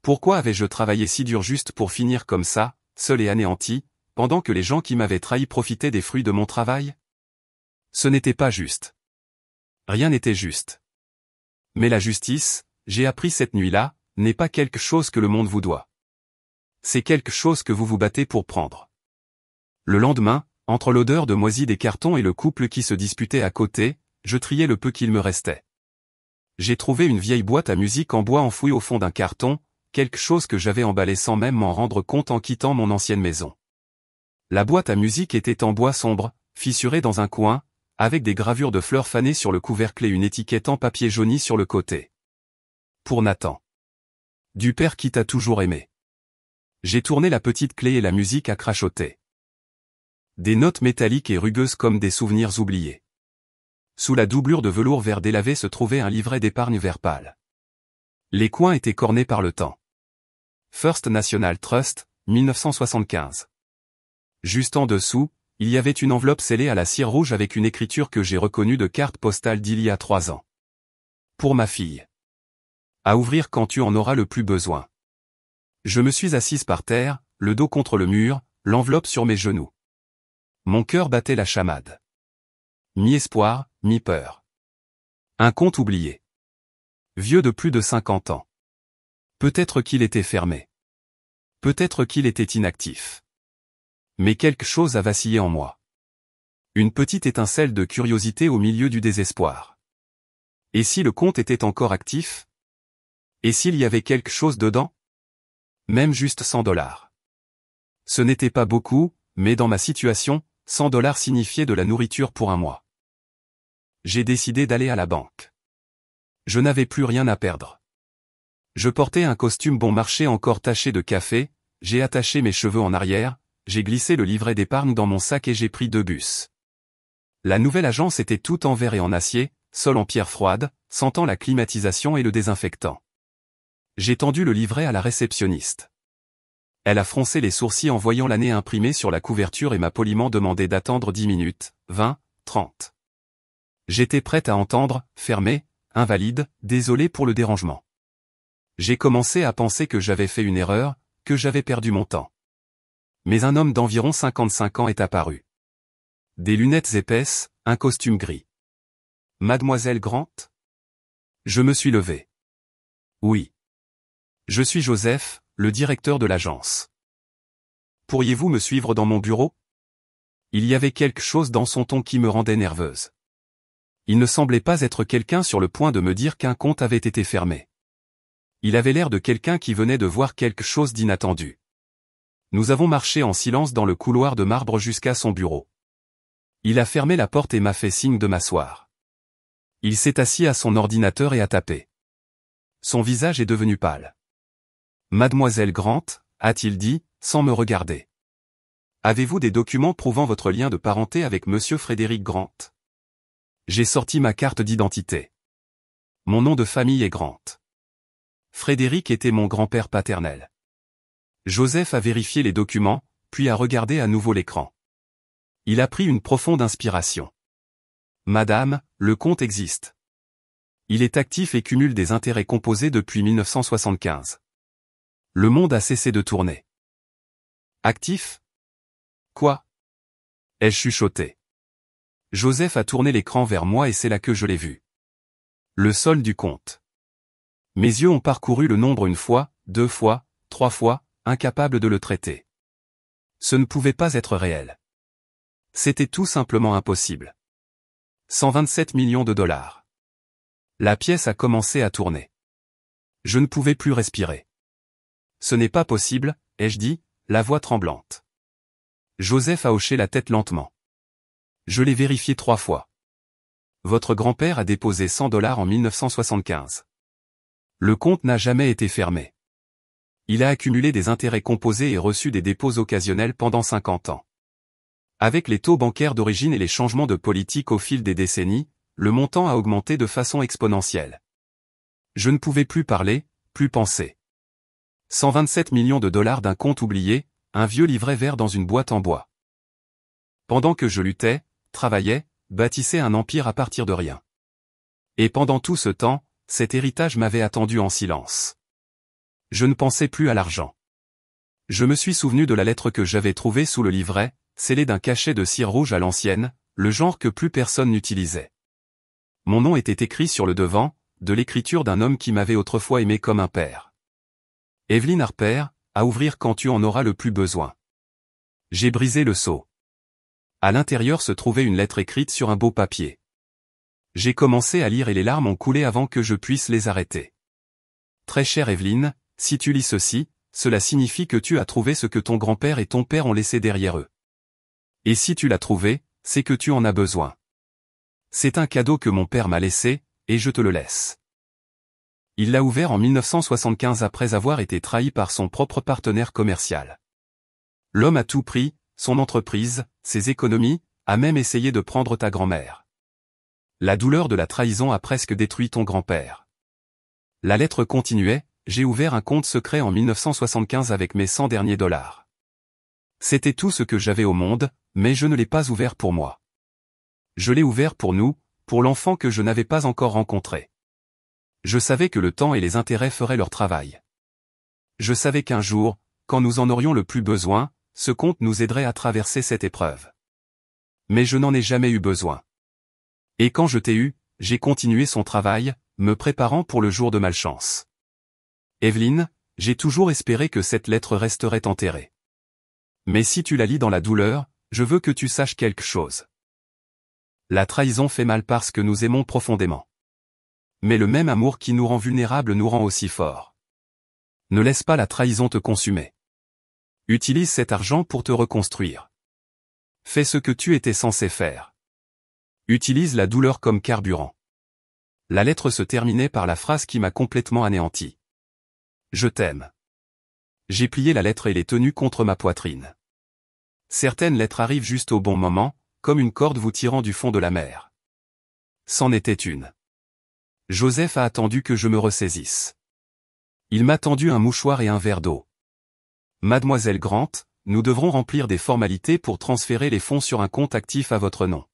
Pourquoi avais-je travaillé si dur juste pour finir comme ça, seul et anéanti, pendant que les gens qui m'avaient trahi profitaient des fruits de mon travail? Ce n'était pas juste. Rien n'était juste. Mais la justice, j'ai appris cette nuit-là, n'est pas quelque chose que le monde vous doit. C'est quelque chose que vous vous battez pour prendre. Le lendemain, entre l'odeur de moisi des cartons et le couple qui se disputait à côté, je triais le peu qu'il me restait. J'ai trouvé une vieille boîte à musique en bois enfouie au fond d'un carton, quelque chose que j'avais emballé sans même m'en rendre compte en quittant mon ancienne maison. La boîte à musique était en bois sombre, fissurée dans un coin, avec des gravures de fleurs fanées sur le couvercle et une étiquette en papier jauni sur le côté. Pour Nathan. Du père qui t'a toujours aimé. J'ai tourné la petite clé et la musique a crachoté. Des notes métalliques et rugueuses comme des souvenirs oubliés. Sous la doublure de velours vert délavé se trouvait un livret d'épargne vert pâle. Les coins étaient cornés par le temps. First National Trust, 1975. Juste en dessous, il y avait une enveloppe scellée à la cire rouge avec une écriture que j'ai reconnue de carte postale d'il y a 3 ans. Pour ma fille. À ouvrir quand tu en auras le plus besoin. Je me suis assise par terre, le dos contre le mur, l'enveloppe sur mes genoux. Mon cœur battait la chamade. Mi-espoir, mi-peur. Un compte oublié. Vieux de plus de 50 ans. Peut-être qu'il était fermé. Peut-être qu'il était inactif. Mais quelque chose a vacillé en moi. Une petite étincelle de curiosité au milieu du désespoir. Et si le compte était encore actif? Et s'il y avait quelque chose dedans? Même juste $100. Ce n'était pas beaucoup, mais dans ma situation, $100 signifiait de la nourriture pour un mois. J'ai décidé d'aller à la banque. Je n'avais plus rien à perdre. Je portais un costume bon marché encore taché de café, j'ai attaché mes cheveux en arrière, j'ai glissé le livret d'épargne dans mon sac et j'ai pris 2 bus. La nouvelle agence était toute en verre et en acier, sol en pierre froide, sentant la climatisation et le désinfectant. J'ai tendu le livret à la réceptionniste. Elle a froncé les sourcils en voyant l'année imprimée sur la couverture et m'a poliment demandé d'attendre 10 minutes, 20, 30. J'étais prête à entendre, fermé, invalide, désolé pour le dérangement. J'ai commencé à penser que j'avais fait une erreur, que j'avais perdu mon temps. Mais un homme d'environ 55 ans est apparu. Des lunettes épaisses, un costume gris. Mademoiselle Grant? Je me suis levé. Oui. Je suis Joseph, le directeur de l'agence. Pourriez-vous me suivre dans mon bureau? Il y avait quelque chose dans son ton qui me rendait nerveuse. Il ne semblait pas être quelqu'un sur le point de me dire qu'un compte avait été fermé. Il avait l'air de quelqu'un qui venait de voir quelque chose d'inattendu. Nous avons marché en silence dans le couloir de marbre jusqu'à son bureau. Il a fermé la porte et m'a fait signe de m'asseoir. Il s'est assis à son ordinateur et a tapé. Son visage est devenu pâle. Mademoiselle Grant, a-t-il dit, sans me regarder. Avez-vous des documents prouvant votre lien de parenté avec Monsieur Frédéric Grant? J'ai sorti ma carte d'identité. Mon nom de famille est Grant. Frédéric était mon grand-père paternel. Joseph a vérifié les documents, puis a regardé à nouveau l'écran. Il a pris une profonde inspiration. Madame, le compte existe. Il est actif et cumule des intérêts composés depuis 1975. Le monde a cessé de tourner. Actif? Quoi? Ai-je chuchoté. Joseph a tourné l'écran vers moi et c'est là que je l'ai vu. Le solde du compte. Mes yeux ont parcouru le nombre 1 fois, 2 fois, 3 fois, incapable de le traiter. Ce ne pouvait pas être réel. C'était tout simplement impossible. 127 millions de dollars. La pièce a commencé à tourner. Je ne pouvais plus respirer. Ce n'est pas possible, ai-je dit, la voix tremblante. Joseph a hoché la tête lentement. Je l'ai vérifié 3 fois. Votre grand-père a déposé $100 en 1975. Le compte n'a jamais été fermé. Il a accumulé des intérêts composés et reçu des dépôts occasionnels pendant 50 ans. Avec les taux bancaires d'origine et les changements de politique au fil des décennies, le montant a augmenté de façon exponentielle. Je ne pouvais plus parler, plus penser. 127 millions de dollars d'un compte oublié, un vieux livret vert dans une boîte en bois. Pendant que je luttais, travaillais, bâtissais un empire à partir de rien. Et pendant tout ce temps, cet héritage m'avait attendu en silence. Je ne pensais plus à l'argent. Je me suis souvenu de la lettre que j'avais trouvée sous le livret, scellée d'un cachet de cire rouge à l'ancienne, le genre que plus personne n'utilisait. Mon nom était écrit sur le devant, de l'écriture d'un homme qui m'avait autrefois aimé comme un père. Evelyn Harper, à ouvrir quand tu en auras le plus besoin. J'ai brisé le sceau. À l'intérieur se trouvait une lettre écrite sur un beau papier. J'ai commencé à lire et les larmes ont coulé avant que je puisse les arrêter. Très chère Evelyn, si tu lis ceci, cela signifie que tu as trouvé ce que ton grand-père et ton père ont laissé derrière eux. Et si tu l'as trouvé, c'est que tu en as besoin. C'est un cadeau que mon père m'a laissé, et je te le laisse. Il l'a ouvert en 1975 après avoir été trahi par son propre partenaire commercial. L'homme a tout pris, son entreprise, ses économies, a même essayé de prendre ta grand-mère. La douleur de la trahison a presque détruit ton grand-père. La lettre continuait, j'ai ouvert un compte secret en 1975 avec mes 100 derniers dollars. C'était tout ce que j'avais au monde, mais je ne l'ai pas ouvert pour moi. Je l'ai ouvert pour nous, pour l'enfant que je n'avais pas encore rencontré. Je savais que le temps et les intérêts feraient leur travail. Je savais qu'un jour, quand nous en aurions le plus besoin, ce compte nous aiderait à traverser cette épreuve. Mais je n'en ai jamais eu besoin. Et quand je t'ai eu, j'ai continué son travail, me préparant pour le jour de malchance. Evelyne, j'ai toujours espéré que cette lettre resterait enterrée. Mais si tu la lis dans la douleur, je veux que tu saches quelque chose. La trahison fait mal parce que nous aimons profondément. Mais le même amour qui nous rend vulnérables nous rend aussi forts. Ne laisse pas la trahison te consumer. Utilise cet argent pour te reconstruire. Fais ce que tu étais censé faire. Utilise la douleur comme carburant. La lettre se terminait par la phrase qui m'a complètement anéanti. Je t'aime. J'ai plié la lettre et l'ai tenue contre ma poitrine. Certaines lettres arrivent juste au bon moment, comme une corde vous tirant du fond de la mer. C'en était une. Joseph a attendu que je me ressaisisse. Il m'a tendu un mouchoir et un verre d'eau. Mademoiselle Grant, nous devrons remplir des formalités pour transférer les fonds sur un compte actif à votre nom.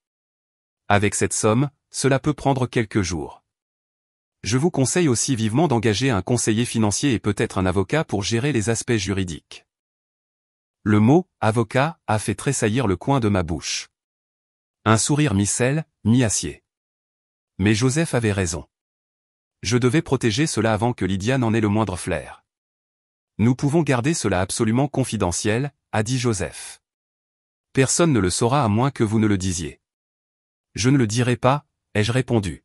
Avec cette somme, cela peut prendre quelques jours. Je vous conseille aussi vivement d'engager un conseiller financier et peut-être un avocat pour gérer les aspects juridiques. Le mot « avocat » a fait tressaillir le coin de ma bouche. Un sourire mi-sel, mi-acier. Mais Joseph avait raison. Je devais protéger cela avant que Lydia n'en ait le moindre flair. Nous pouvons garder cela absolument confidentiel, a dit Joseph. Personne ne le saura à moins que vous ne le disiez. Je ne le dirai pas, ai-je répondu.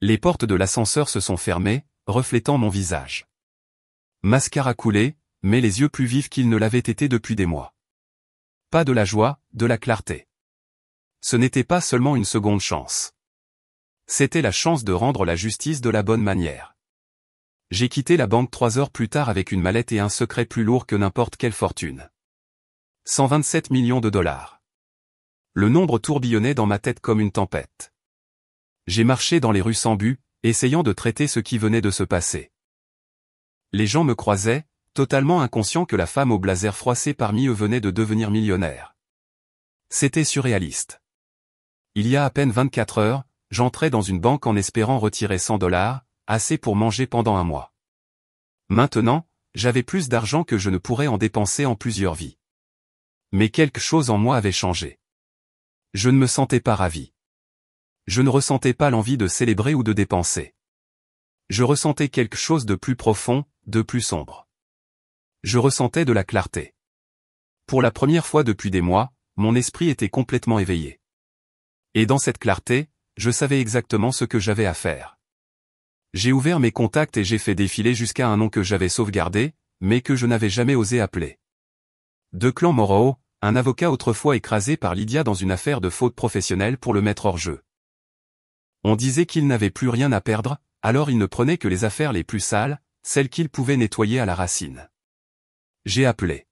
Les portes de l'ascenseur se sont fermées, reflétant mon visage. Mascara coulé, mais les yeux plus vifs qu'ils ne l'avaient été depuis des mois. Pas de la joie, de la clarté. Ce n'était pas seulement une seconde chance. C'était la chance de rendre la justice de la bonne manière. J'ai quitté la banque 3 heures plus tard avec une mallette et un secret plus lourd que n'importe quelle fortune. 127 millions de dollars. Le nombre tourbillonnait dans ma tête comme une tempête. J'ai marché dans les rues sans but, essayant de traiter ce qui venait de se passer. Les gens me croisaient, totalement inconscients que la femme au blazer froissé parmi eux venait de devenir millionnaire. C'était surréaliste. Il y a à peine 24 heures, j'entrais dans une banque en espérant retirer 100 dollars, assez pour manger pendant un mois. Maintenant, j'avais plus d'argent que je ne pourrais en dépenser en plusieurs vies. Mais quelque chose en moi avait changé. Je ne me sentais pas ravi. Je ne ressentais pas l'envie de célébrer ou de dépenser. Je ressentais quelque chose de plus profond, de plus sombre. Je ressentais de la clarté. Pour la première fois depuis des mois, mon esprit était complètement éveillé. Et dans cette clarté, je savais exactement ce que j'avais à faire. J'ai ouvert mes contacts et j'ai fait défiler jusqu'à un nom que j'avais sauvegardé, mais que je n'avais jamais osé appeler. Declan Morrow, un avocat autrefois écrasé par Lydia dans une affaire de faute professionnelle pour le mettre hors jeu. On disait qu'il n'avait plus rien à perdre, alors il ne prenait que les affaires les plus sales, celles qu'il pouvait nettoyer à la racine. J'ai appelé.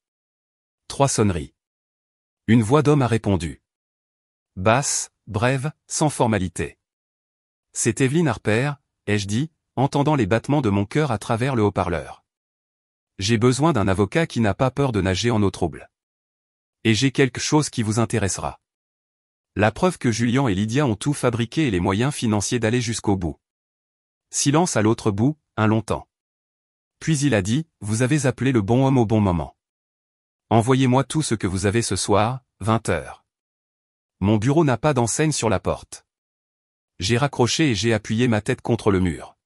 3 sonneries. Une voix d'homme a répondu. Basse, brève, sans formalité. C'est Evelyne Harper, ai-je dit, entendant les battements de mon cœur à travers le haut-parleur. J'ai besoin d'un avocat qui n'a pas peur de nager en eau trouble. Et j'ai quelque chose qui vous intéressera. La preuve que Julian et Lydia ont tout fabriqué et les moyens financiers d'aller jusqu'au bout. Silence à l'autre bout, un long temps. Puis il a dit, vous avez appelé le bon homme au bon moment. Envoyez-moi tout ce que vous avez ce soir, 20 heures. Mon bureau n'a pas d'enseigne sur la porte. J'ai raccroché et j'ai appuyé ma tête contre le mur.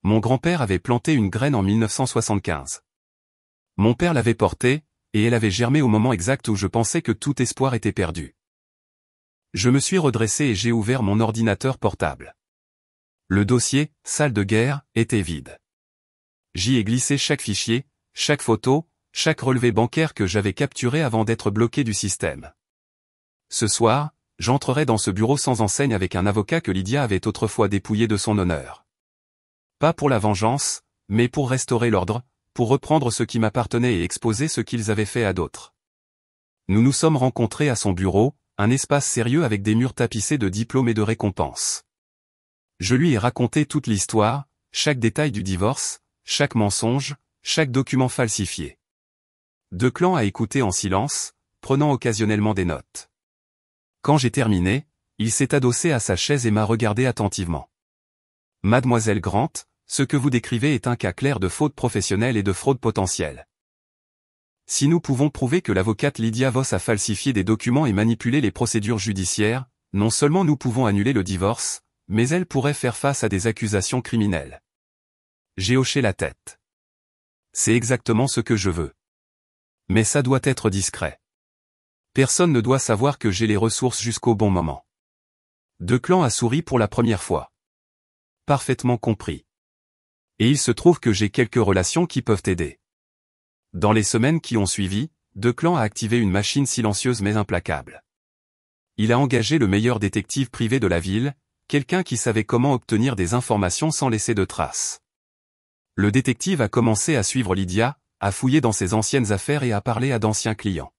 Mon grand-père avait planté une graine en 1975. Mon père l'avait portée, et elle avait germé au moment exact où je pensais que tout espoir était perdu. Je me suis redressé et j'ai ouvert mon ordinateur portable. Le dossier, salle de guerre, était vide. J'y ai glissé chaque fichier, chaque photo, chaque relevé bancaire que j'avais capturé avant d'être bloqué du système. Ce soir, j'entrerai dans ce bureau sans enseigne avec un avocat que Lydia avait autrefois dépouillé de son honneur. Pas pour la vengeance, mais pour restaurer l'ordre, pour reprendre ce qui m'appartenait et exposer ce qu'ils avaient fait à d'autres. Nous nous sommes rencontrés à son bureau, un espace sérieux avec des murs tapissés de diplômes et de récompenses. Je lui ai raconté toute l'histoire, chaque détail du divorce, chaque mensonge, chaque document falsifié. Declan a écouté en silence, prenant occasionnellement des notes. Quand j'ai terminé, il s'est adossé à sa chaise et m'a regardé attentivement. Mademoiselle Grant, ce que vous décrivez est un cas clair de faute professionnelle et de fraude potentielle. Si nous pouvons prouver que l'avocate Lydia Voss a falsifié des documents et manipulé les procédures judiciaires, non seulement nous pouvons annuler le divorce, mais elle pourrait faire face à des accusations criminelles. J'ai hoché la tête. C'est exactement ce que je veux. Mais ça doit être discret. Personne ne doit savoir que j'ai les ressources jusqu'au bon moment. Declan a souri pour la première fois. Parfaitement compris. Et il se trouve que j'ai quelques relations qui peuvent aider. Dans les semaines qui ont suivi, Declan a activé une machine silencieuse mais implacable. Il a engagé le meilleur détective privé de la ville, quelqu'un qui savait comment obtenir des informations sans laisser de traces. Le détective a commencé à suivre Lydia, à fouiller dans ses anciennes affaires et à parler à d'anciens clients.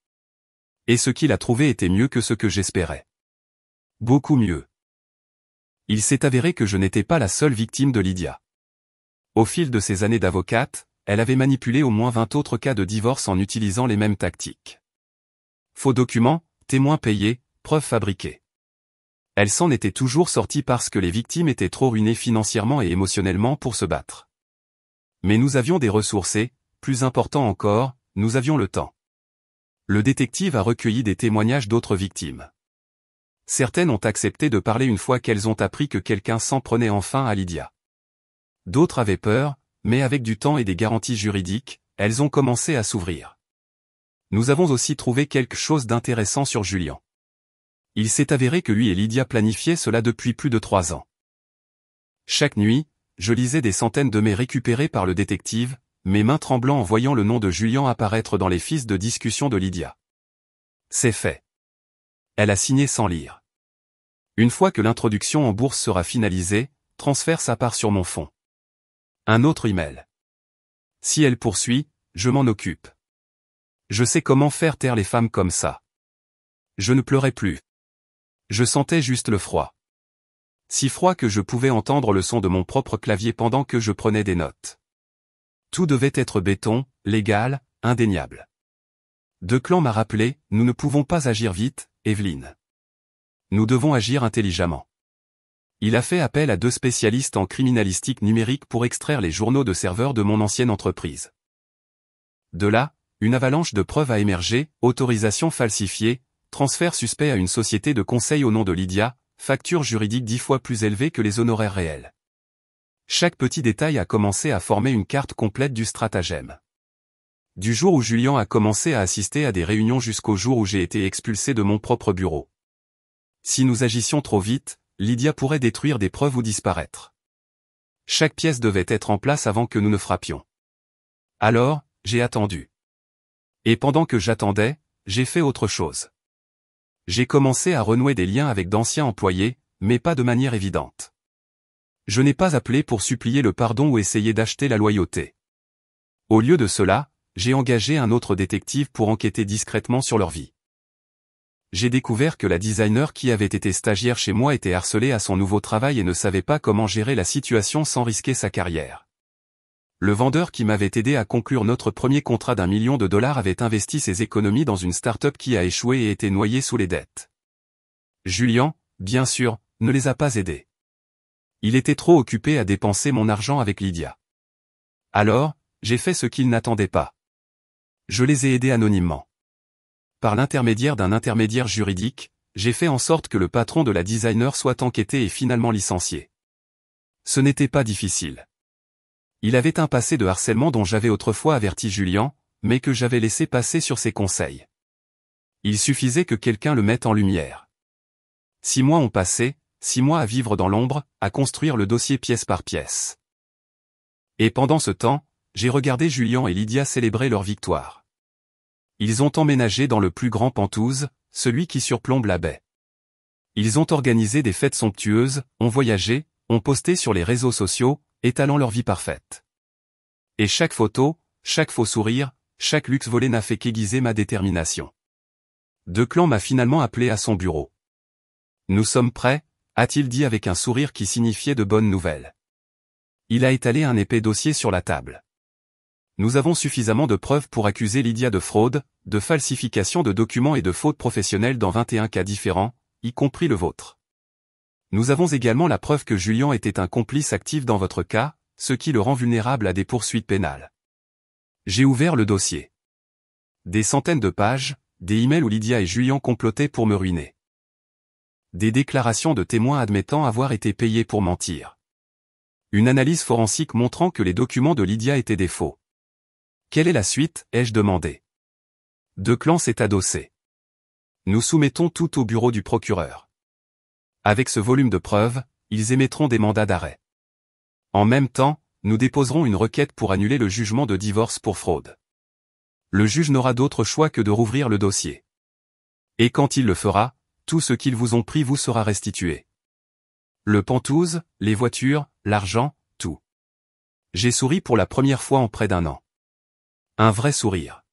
Et ce qu'il a trouvé était mieux que ce que j'espérais. Beaucoup mieux. Il s'est avéré que je n'étais pas la seule victime de Lydia. Au fil de ses années d'avocate, elle avait manipulé au moins 20 autres cas de divorce en utilisant les mêmes tactiques. Faux documents, témoins payés, preuves fabriquées. Elle s'en était toujours sortie parce que les victimes étaient trop ruinées financièrement et émotionnellement pour se battre. Mais nous avions des ressources et, plus important encore, nous avions le temps. Le détective a recueilli des témoignages d'autres victimes. Certaines ont accepté de parler une fois qu'elles ont appris que quelqu'un s'en prenait enfin à Lydia. D'autres avaient peur, mais avec du temps et des garanties juridiques, elles ont commencé à s'ouvrir. Nous avons aussi trouvé quelque chose d'intéressant sur Julian. Il s'est avéré que lui et Lydia planifiaient cela depuis plus de 3 ans. Chaque nuit, je lisais des centaines de mails récupérés par le détective, mes mains tremblant en voyant le nom de Julian apparaître dans les fiches de discussion de Lydia. C'est fait. Elle a signé sans lire. Une fois que l'introduction en bourse sera finalisée, transfère sa part sur mon fonds. Un autre email. Si elle poursuit, je m'en occupe. Je sais comment faire taire les femmes comme ça. Je ne pleurais plus. Je sentais juste le froid. Si froid que je pouvais entendre le son de mon propre clavier pendant que je prenais des notes. Tout devait être béton, légal, indéniable. Declan m'a rappelé, nous ne pouvons pas agir vite, Evelyne. Nous devons agir intelligemment. Il a fait appel à 2 spécialistes en criminalistique numérique pour extraire les journaux de serveurs de mon ancienne entreprise. De là, une avalanche de preuves a émergé, autorisation falsifiée, transfert suspect à une société de conseil au nom de Lydia, facture juridique 10 fois plus élevée que les honoraires réels. Chaque petit détail a commencé à former une carte complète du stratagème. Du jour où Julian a commencé à assister à des réunions jusqu'au jour où j'ai été expulsé de mon propre bureau. Si nous agissions trop vite, Lydia pourrait détruire des preuves ou disparaître. Chaque pièce devait être en place avant que nous ne frappions. Alors, j'ai attendu. Et pendant que j'attendais, j'ai fait autre chose. J'ai commencé à renouer des liens avec d'anciens employés, mais pas de manière évidente. Je n'ai pas appelé pour supplier le pardon ou essayer d'acheter la loyauté. Au lieu de cela, j'ai engagé un autre détective pour enquêter discrètement sur leur vie. J'ai découvert que la designer qui avait été stagiaire chez moi était harcelée à son nouveau travail et ne savait pas comment gérer la situation sans risquer sa carrière. Le vendeur qui m'avait aidé à conclure notre premier contrat d'1 million de dollars avait investi ses économies dans une start-up qui a échoué et été noyée sous les dettes. Julian, bien sûr, ne les a pas aidés. Il était trop occupé à dépenser mon argent avec Lydia. Alors, j'ai fait ce qu'il n'attendait pas. Je les ai aidés anonymement. Par l'intermédiaire d'un intermédiaire juridique, j'ai fait en sorte que le patron de la designer soit enquêté et finalement licencié. Ce n'était pas difficile. Il avait un passé de harcèlement dont j'avais autrefois averti Julian, mais que j'avais laissé passer sur ses conseils. Il suffisait que quelqu'un le mette en lumière. 6 mois ont passé, 6 mois à vivre dans l'ombre, à construire le dossier pièce par pièce. Et pendant ce temps, j'ai regardé Julian et Lydia célébrer leur victoire. Ils ont emménagé dans le plus grand Penthouse, celui qui surplombe la baie. Ils ont organisé des fêtes somptueuses, ont voyagé, ont posté sur les réseaux sociaux, étalant leur vie parfaite. Et chaque photo, chaque faux sourire, chaque luxe volé n'a fait qu'aiguiser ma détermination. Declan m'a finalement appelé à son bureau. Nous sommes prêts, a-t-il dit avec un sourire qui signifiait de bonnes nouvelles. Il a étalé un épais dossier sur la table. Nous avons suffisamment de preuves pour accuser Lydia de fraude, de falsification de documents et de faute professionnelle dans 21 cas différents, y compris le vôtre. Nous avons également la preuve que Julian était un complice actif dans votre cas, ce qui le rend vulnérable à des poursuites pénales. J'ai ouvert le dossier. Des centaines de pages, des emails où Lydia et Julian complotaient pour me ruiner. Des déclarations de témoins admettant avoir été payés pour mentir. Une analyse forensique montrant que les documents de Lydia étaient des faux. Quelle est la suite, ai-je demandé. Declan s'est adossé. Nous soumettons tout au bureau du procureur. Avec ce volume de preuves, ils émettront des mandats d'arrêt. En même temps, nous déposerons une requête pour annuler le jugement de divorce pour fraude. Le juge n'aura d'autre choix que de rouvrir le dossier. Et quand il le fera, tout ce qu'ils vous ont pris vous sera restitué. Le pantouse, les voitures, l'argent, tout. J'ai souri pour la première fois en près d'un an. Un vrai sourire.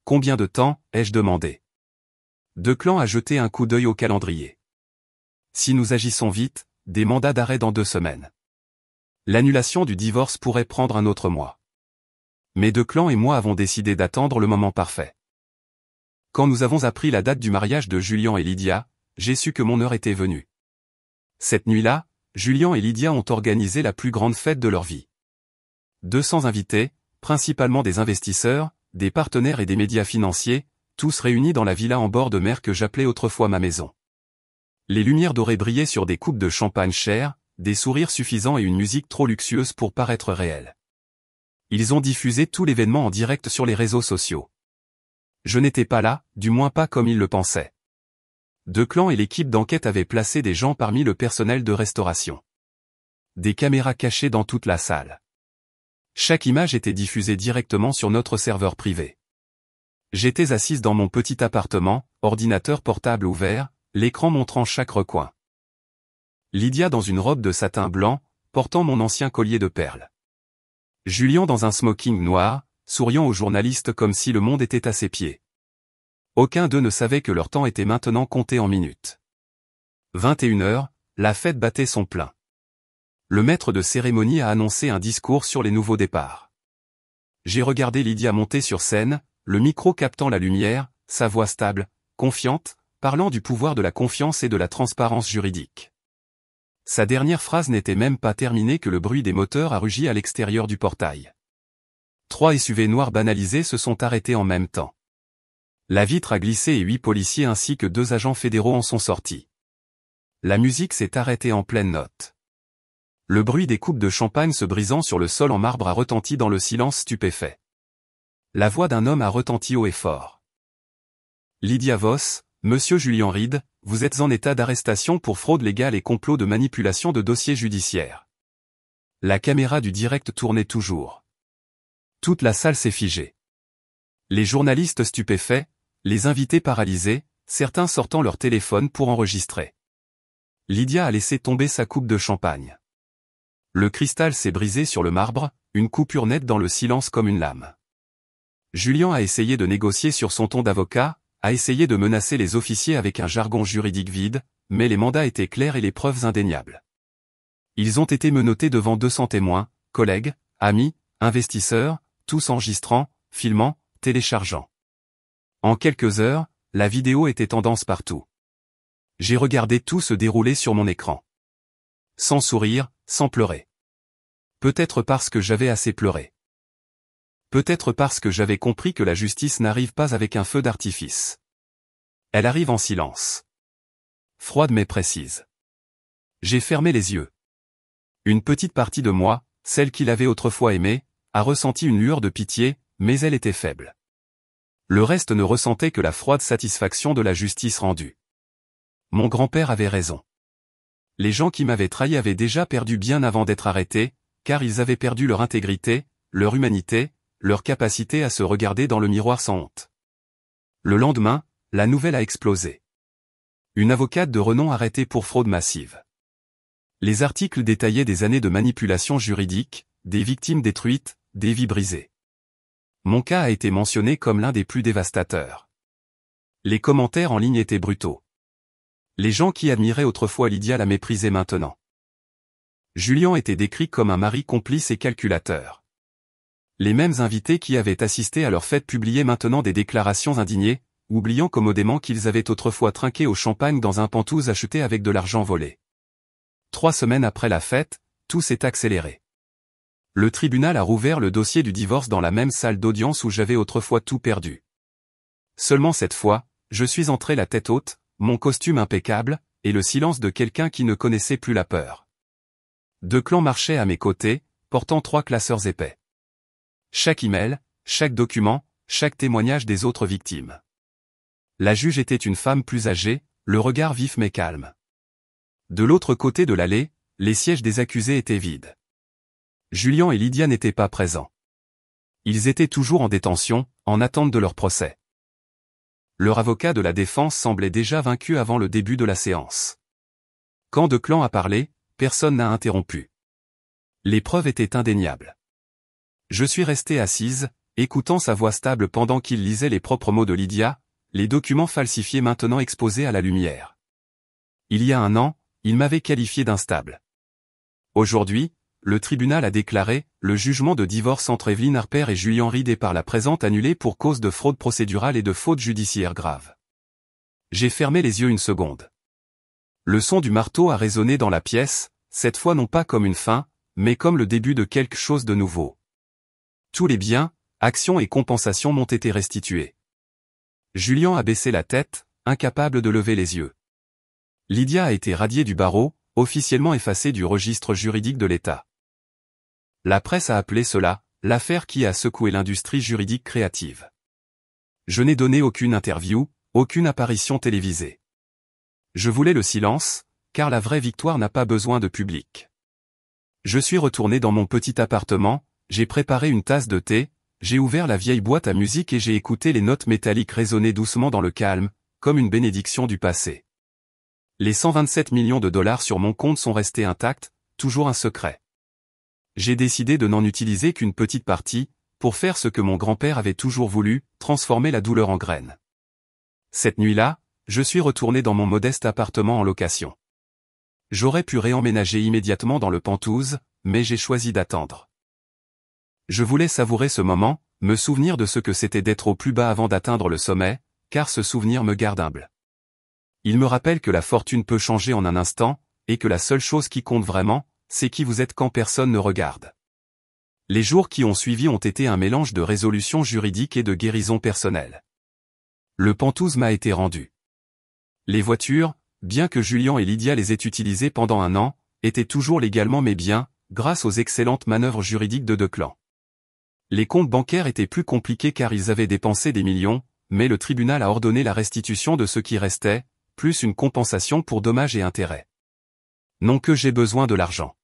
Combien de temps, ai-je demandé. Declan a jeté un coup d'œil au calendrier. Si nous agissons vite, des mandats d'arrêt dans 2 semaines. L'annulation du divorce pourrait prendre un autre mois. Mais Declan et moi avons décidé d'attendre le moment parfait. Quand nous avons appris la date du mariage de Julian et Lydia, j'ai su que mon heure était venue. Cette nuit-là, Julian et Lydia ont organisé la plus grande fête de leur vie. 200 invités, principalement des investisseurs, des partenaires et des médias financiers, tous réunis dans la villa en bord de mer que j'appelais autrefois ma maison. Les lumières dorées brillaient sur des coupes de champagne chères, des sourires suffisants et une musique trop luxueuse pour paraître réelle. Ils ont diffusé tout l'événement en direct sur les réseaux sociaux. Je n'étais pas là, du moins pas comme ils le pensaient. Declan et l'équipe d'enquête avaient placé des gens parmi le personnel de restauration. Des caméras cachées dans toute la salle. Chaque image était diffusée directement sur notre serveur privé. J'étais assise dans mon petit appartement, ordinateur portable ouvert, l'écran montrant chaque recoin. Lydia dans une robe de satin blanc, portant mon ancien collier de perles. Julian dans un smoking noir, souriant aux journalistes comme si le monde était à ses pieds. Aucun d'eux ne savait que leur temps était maintenant compté en minutes. 21h, la fête battait son plein. Le maître de cérémonie a annoncé un discours sur les nouveaux départs. J'ai regardé Lydia monter sur scène, le micro captant la lumière, sa voix stable, confiante, parlant du pouvoir de la confiance et de la transparence juridique. Sa dernière phrase n'était même pas terminée que le bruit des moteurs a rugi à l'extérieur du portail. 3 SUV noirs banalisés se sont arrêtés en même temps. La vitre a glissé et 8 policiers ainsi que 2 agents fédéraux en sont sortis. La musique s'est arrêtée en pleine note. Le bruit des coupes de champagne se brisant sur le sol en marbre a retenti dans le silence stupéfait. La voix d'un homme a retenti haut et fort. Lydia Vos, Monsieur Julian Reed, vous êtes en état d'arrestation pour fraude légale et complot de manipulation de dossiers judiciaires. La caméra du direct tournait toujours. Toute la salle s'est figée. Les journalistes stupéfaits, les invités paralysés, certains sortant leur téléphone pour enregistrer. Lydia a laissé tomber sa coupe de champagne. Le cristal s'est brisé sur le marbre, une coupure nette dans le silence comme une lame. Julian a essayé de négocier sur son ton d'avocat, a essayé de menacer les officiers avec un jargon juridique vide, mais les mandats étaient clairs et les preuves indéniables. Ils ont été menottés devant 200 témoins, collègues, amis, investisseurs, tous enregistrant, filmant, téléchargeant. En quelques heures, la vidéo était tendance partout. J'ai regardé tout se dérouler sur mon écran. Sans sourire, sans pleurer. Peut-être parce que j'avais assez pleuré. Peut-être parce que j'avais compris que la justice n'arrive pas avec un feu d'artifice. Elle arrive en silence. Froide mais précise. J'ai fermé les yeux. Une petite partie de moi, celle qu'il avait autrefois aimée, a ressenti une lueur de pitié, mais elle était faible. Le reste ne ressentait que la froide satisfaction de la justice rendue. Mon grand-père avait raison. Les gens qui m'avaient trahi avaient déjà perdu bien avant d'être arrêtés, car ils avaient perdu leur intégrité, leur humanité, leur capacité à se regarder dans le miroir sans honte. Le lendemain, la nouvelle a explosé. Une avocate de renom arrêtée pour fraude massive. Les articles détaillaient des années de manipulation juridique, des victimes détruites, des vies brisées. Mon cas a été mentionné comme l'un des plus dévastateurs. Les commentaires en ligne étaient brutaux. Les gens qui admiraient autrefois Lydia la méprisaient maintenant. Julian était décrit comme un mari complice et calculateur. Les mêmes invités qui avaient assisté à leur fête publiaient maintenant des déclarations indignées, oubliant commodément qu'ils avaient autrefois trinqué au champagne dans un Pantouse acheté avec de l'argent volé. 3 semaines après la fête, tout s'est accéléré. Le tribunal a rouvert le dossier du divorce dans la même salle d'audience où j'avais autrefois tout perdu. Seulement cette fois, je suis entré la tête haute, mon costume impeccable, et le silence de quelqu'un qui ne connaissait plus la peur. 2 clans marchaient à mes côtés, portant 3 classeurs épais. Chaque email, chaque document, chaque témoignage des autres victimes. La juge était une femme plus âgée, le regard vif mais calme. De l'autre côté de l'allée, les sièges des accusés étaient vides. Julien et Lydia n'étaient pas présents. Ils étaient toujours en détention, en attente de leur procès. Leur avocat de la défense semblait déjà vaincu avant le début de la séance. Quand Declan a parlé, personne n'a interrompu. Les preuves étaient indéniables. Je suis resté assise, écoutant sa voix stable pendant qu'il lisait les propres mots de Lydia, les documents falsifiés maintenant exposés à la lumière. Il y a 1 an, il m'avait qualifié d'instable. Aujourd'hui, le tribunal a déclaré le jugement de divorce entre Evelyne Harper et Julien Reed est par la présente annulé pour cause de fraude procédurale et de faute judiciaire grave. J'ai fermé les yeux une seconde. Le son du marteau a résonné dans la pièce, cette fois non pas comme une fin, mais comme le début de quelque chose de nouveau. Tous les biens, actions et compensations m'ont été restitués. Julien a baissé la tête, incapable de lever les yeux. Lydia a été radiée du barreau, officiellement effacée du registre juridique de l'État. La presse a appelé cela « l'affaire qui a secoué l'industrie juridique créative ». Je n'ai donné aucune interview, aucune apparition télévisée. Je voulais le silence, car la vraie victoire n'a pas besoin de public. Je suis retourné dans mon petit appartement, j'ai préparé une tasse de thé, j'ai ouvert la vieille boîte à musique et j'ai écouté les notes métalliques résonner doucement dans le calme, comme une bénédiction du passé. Les 127 millions de dollars sur mon compte sont restés intacts, toujours un secret. J'ai décidé de n'en utiliser qu'une petite partie, pour faire ce que mon grand-père avait toujours voulu, transformer la douleur en graine. Cette nuit-là, je suis retourné dans mon modeste appartement en location. J'aurais pu réemménager immédiatement dans le Pantouse, mais j'ai choisi d'attendre. Je voulais savourer ce moment, me souvenir de ce que c'était d'être au plus bas avant d'atteindre le sommet, car ce souvenir me garde humble. Il me rappelle que la fortune peut changer en un instant, et que la seule chose qui compte vraiment, c'est qui vous êtes quand personne ne regarde. Les jours qui ont suivi ont été un mélange de résolution juridique et de guérison personnelle. Le Pantouse m'a été rendu. Les voitures, bien que Julien et Lydia les aient utilisées pendant 1 an, étaient toujours légalement mes biens, grâce aux excellentes manœuvres juridiques de Declan. Les comptes bancaires étaient plus compliqués car ils avaient dépensé des millions, mais le tribunal a ordonné la restitution de ce qui restait, plus une compensation pour dommages et intérêts. Non que j'ai besoin de l'argent.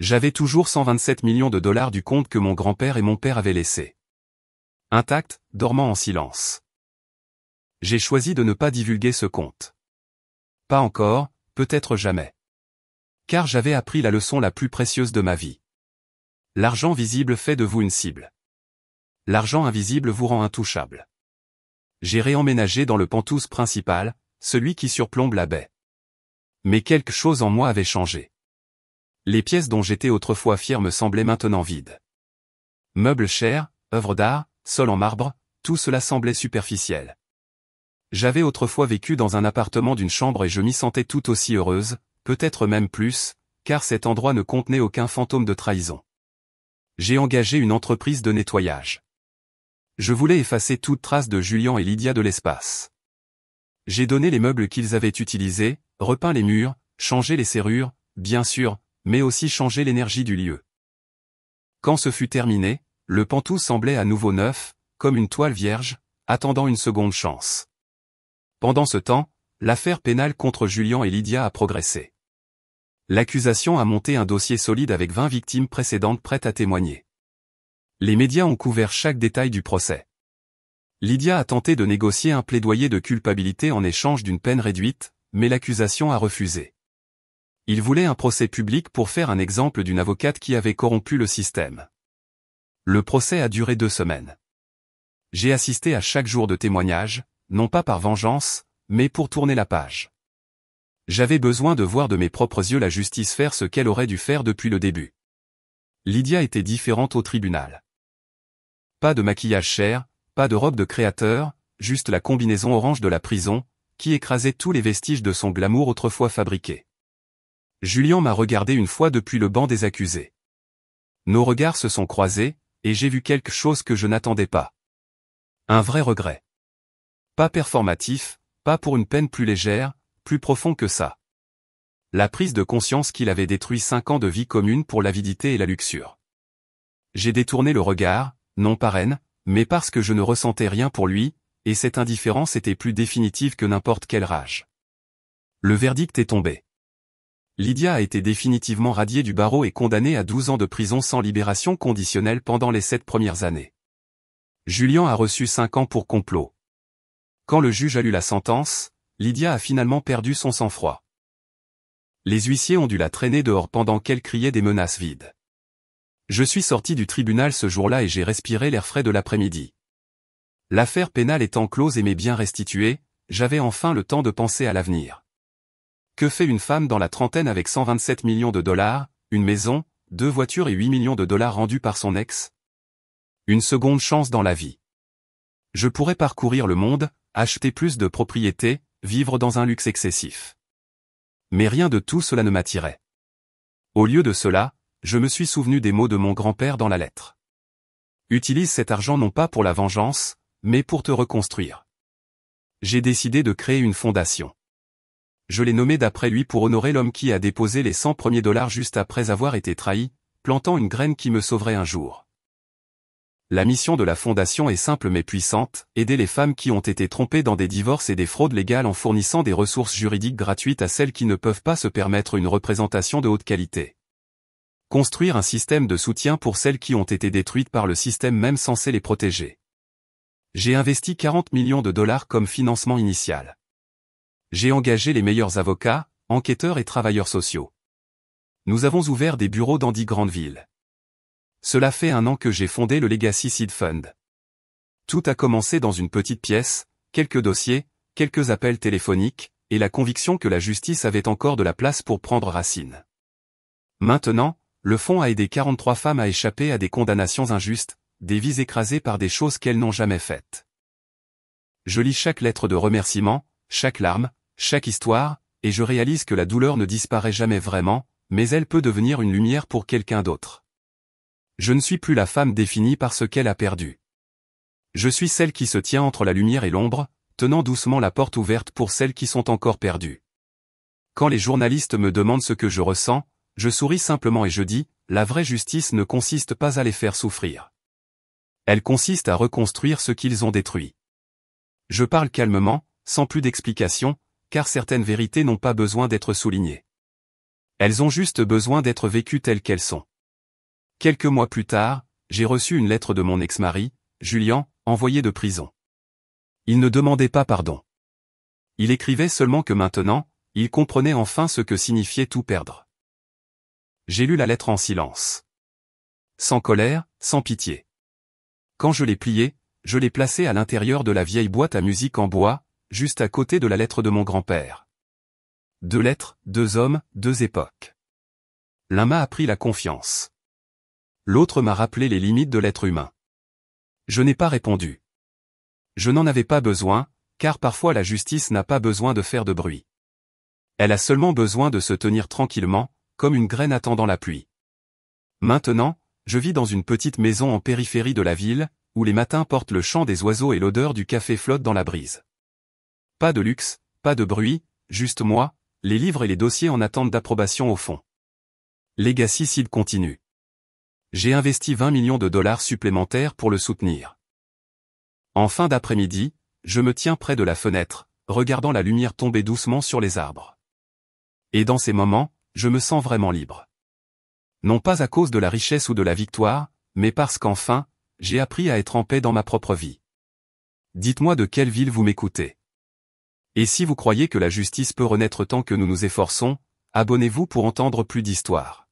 J'avais toujours 127 millions de dollars du compte que mon grand-père et mon père avaient laissé. Intact, dormant en silence. J'ai choisi de ne pas divulguer ce compte. Pas encore, peut-être jamais. Car j'avais appris la leçon la plus précieuse de ma vie. L'argent visible fait de vous une cible. L'argent invisible vous rend intouchable. J'ai réemménagé dans le Pantouse principal, celui qui surplombe la baie. Mais quelque chose en moi avait changé. Les pièces dont j'étais autrefois fier me semblaient maintenant vides. Meubles chers, œuvres d'art, sol en marbre, tout cela semblait superficiel. J'avais autrefois vécu dans un appartement d'une chambre et je m'y sentais tout aussi heureuse, peut-être même plus, car cet endroit ne contenait aucun fantôme de trahison. J'ai engagé une entreprise de nettoyage. Je voulais effacer toute trace de Julien et Lydia de l'espace. J'ai donné les meubles qu'ils avaient utilisés, repeint les murs, changé les serrures, bien sûr, mais aussi changé l'énergie du lieu. Quand ce fut terminé, le Pantouse semblait à nouveau neuf, comme une toile vierge, attendant une seconde chance. Pendant ce temps, l'affaire pénale contre Julien et Lydia a progressé. L'accusation a monté un dossier solide avec 20 victimes précédentes prêtes à témoigner. Les médias ont couvert chaque détail du procès. Lydia a tenté de négocier un plaidoyer de culpabilité en échange d'une peine réduite, mais l'accusation a refusé. Il voulait un procès public pour faire un exemple d'une avocate qui avait corrompu le système. Le procès a duré 2 semaines. J'ai assisté à chaque jour de témoignage, non pas par vengeance, mais pour tourner la page. J'avais besoin de voir de mes propres yeux la justice faire ce qu'elle aurait dû faire depuis le début. Lydia était différente au tribunal. Pas de maquillage cher, pas de robe de créateur, juste la combinaison orange de la prison, qui écrasait tous les vestiges de son glamour autrefois fabriqué. Julian m'a regardé une fois depuis le banc des accusés. Nos regards se sont croisés, et j'ai vu quelque chose que je n'attendais pas. Un vrai regret. Pas performatif, pas pour une peine plus légère, plus profond que ça. La prise de conscience qu'il avait détruit 5 ans de vie commune pour l'avidité et la luxure. J'ai détourné le regard, non par haine, mais parce que je ne ressentais rien pour lui, et cette indifférence était plus définitive que n'importe quelle rage. Le verdict est tombé. Lydia a été définitivement radiée du barreau et condamnée à 12 ans de prison sans libération conditionnelle pendant les 7 premières années. Julian a reçu 5 ans pour complot. Quand le juge a lu la sentence, Lydia a finalement perdu son sang-froid. Les huissiers ont dû la traîner dehors pendant qu'elle criait des menaces vides. Je suis sorti du tribunal ce jour-là et j'ai respiré l'air frais de l'après-midi. L'affaire pénale étant close et mes biens restitués, j'avais enfin le temps de penser à l'avenir. Que fait une femme dans la trentaine avec 127 millions de dollars, une maison, 2 voitures et 8 millions de dollars rendus par son ex? Une seconde chance dans la vie. Je pourrais parcourir le monde, acheter plus de propriétés, vivre dans un luxe excessif. Mais rien de tout cela ne m'attirait. Au lieu de cela, je me suis souvenu des mots de mon grand-père dans la lettre. Utilise cet argent non pas pour la vengeance, mais pour te reconstruire. J'ai décidé de créer une fondation. Je l'ai nommé d'après lui pour honorer l'homme qui a déposé les 100 premiers dollars juste après avoir été trahi, plantant une graine qui me sauverait un jour. La mission de la fondation est simple mais puissante, aider les femmes qui ont été trompées dans des divorces et des fraudes légales en fournissant des ressources juridiques gratuites à celles qui ne peuvent pas se permettre une représentation de haute qualité. Construire un système de soutien pour celles qui ont été détruites par le système même censé les protéger. J'ai investi 40 millions de dollars comme financement initial. J'ai engagé les meilleurs avocats, enquêteurs et travailleurs sociaux. Nous avons ouvert des bureaux dans 10 grandes villes. Cela fait 1 an que j'ai fondé le Legacy Seed Fund. Tout a commencé dans une petite pièce, quelques dossiers, quelques appels téléphoniques, et la conviction que la justice avait encore de la place pour prendre racine. Maintenant, le fonds a aidé 43 femmes à échapper à des condamnations injustes, des vies écrasées par des choses qu'elles n'ont jamais faites. Je lis chaque lettre de remerciement, chaque larme, chaque histoire, et je réalise que la douleur ne disparaît jamais vraiment, mais elle peut devenir une lumière pour quelqu'un d'autre. Je ne suis plus la femme définie par ce qu'elle a perdu. Je suis celle qui se tient entre la lumière et l'ombre, tenant doucement la porte ouverte pour celles qui sont encore perdues. Quand les journalistes me demandent ce que je ressens, je souris simplement et je dis, la vraie justice ne consiste pas à les faire souffrir. Elle consiste à reconstruire ce qu'ils ont détruit. Je parle calmement, sans plus d'explications, car certaines vérités n'ont pas besoin d'être soulignées. Elles ont juste besoin d'être vécues telles qu'elles sont. Quelques mois plus tard, j'ai reçu une lettre de mon ex-mari, Julian, envoyé de prison. Il ne demandait pas pardon. Il écrivait seulement que maintenant, il comprenait enfin ce que signifiait tout perdre. J'ai lu la lettre en silence. Sans colère, sans pitié. Quand je l'ai pliée, je l'ai placée à l'intérieur de la vieille boîte à musique en bois, juste à côté de la lettre de mon grand-père. 2 lettres, 2 hommes, 2 époques. L'un m'a appris la confiance. L'autre m'a rappelé les limites de l'être humain. Je n'ai pas répondu. Je n'en avais pas besoin, car parfois la justice n'a pas besoin de faire de bruit. Elle a seulement besoin de se tenir tranquillement, comme une graine attendant la pluie. Maintenant, je vis dans une petite maison en périphérie de la ville, où les matins portent le chant des oiseaux et l'odeur du café flotte dans la brise. Pas de luxe, pas de bruit, juste moi, les livres et les dossiers en attente d'approbation au fond. Legacy Seed continue. J'ai investi 20 millions de dollars supplémentaires pour le soutenir. En fin d'après-midi, je me tiens près de la fenêtre, regardant la lumière tomber doucement sur les arbres. Et dans ces moments, je me sens vraiment libre. Non pas à cause de la richesse ou de la victoire, mais parce qu'enfin, j'ai appris à être en paix dans ma propre vie. Dites-moi de quelle ville vous m'écoutez. Et si vous croyez que la justice peut renaître tant que nous nous efforçons, abonnez-vous pour entendre plus d'histoires.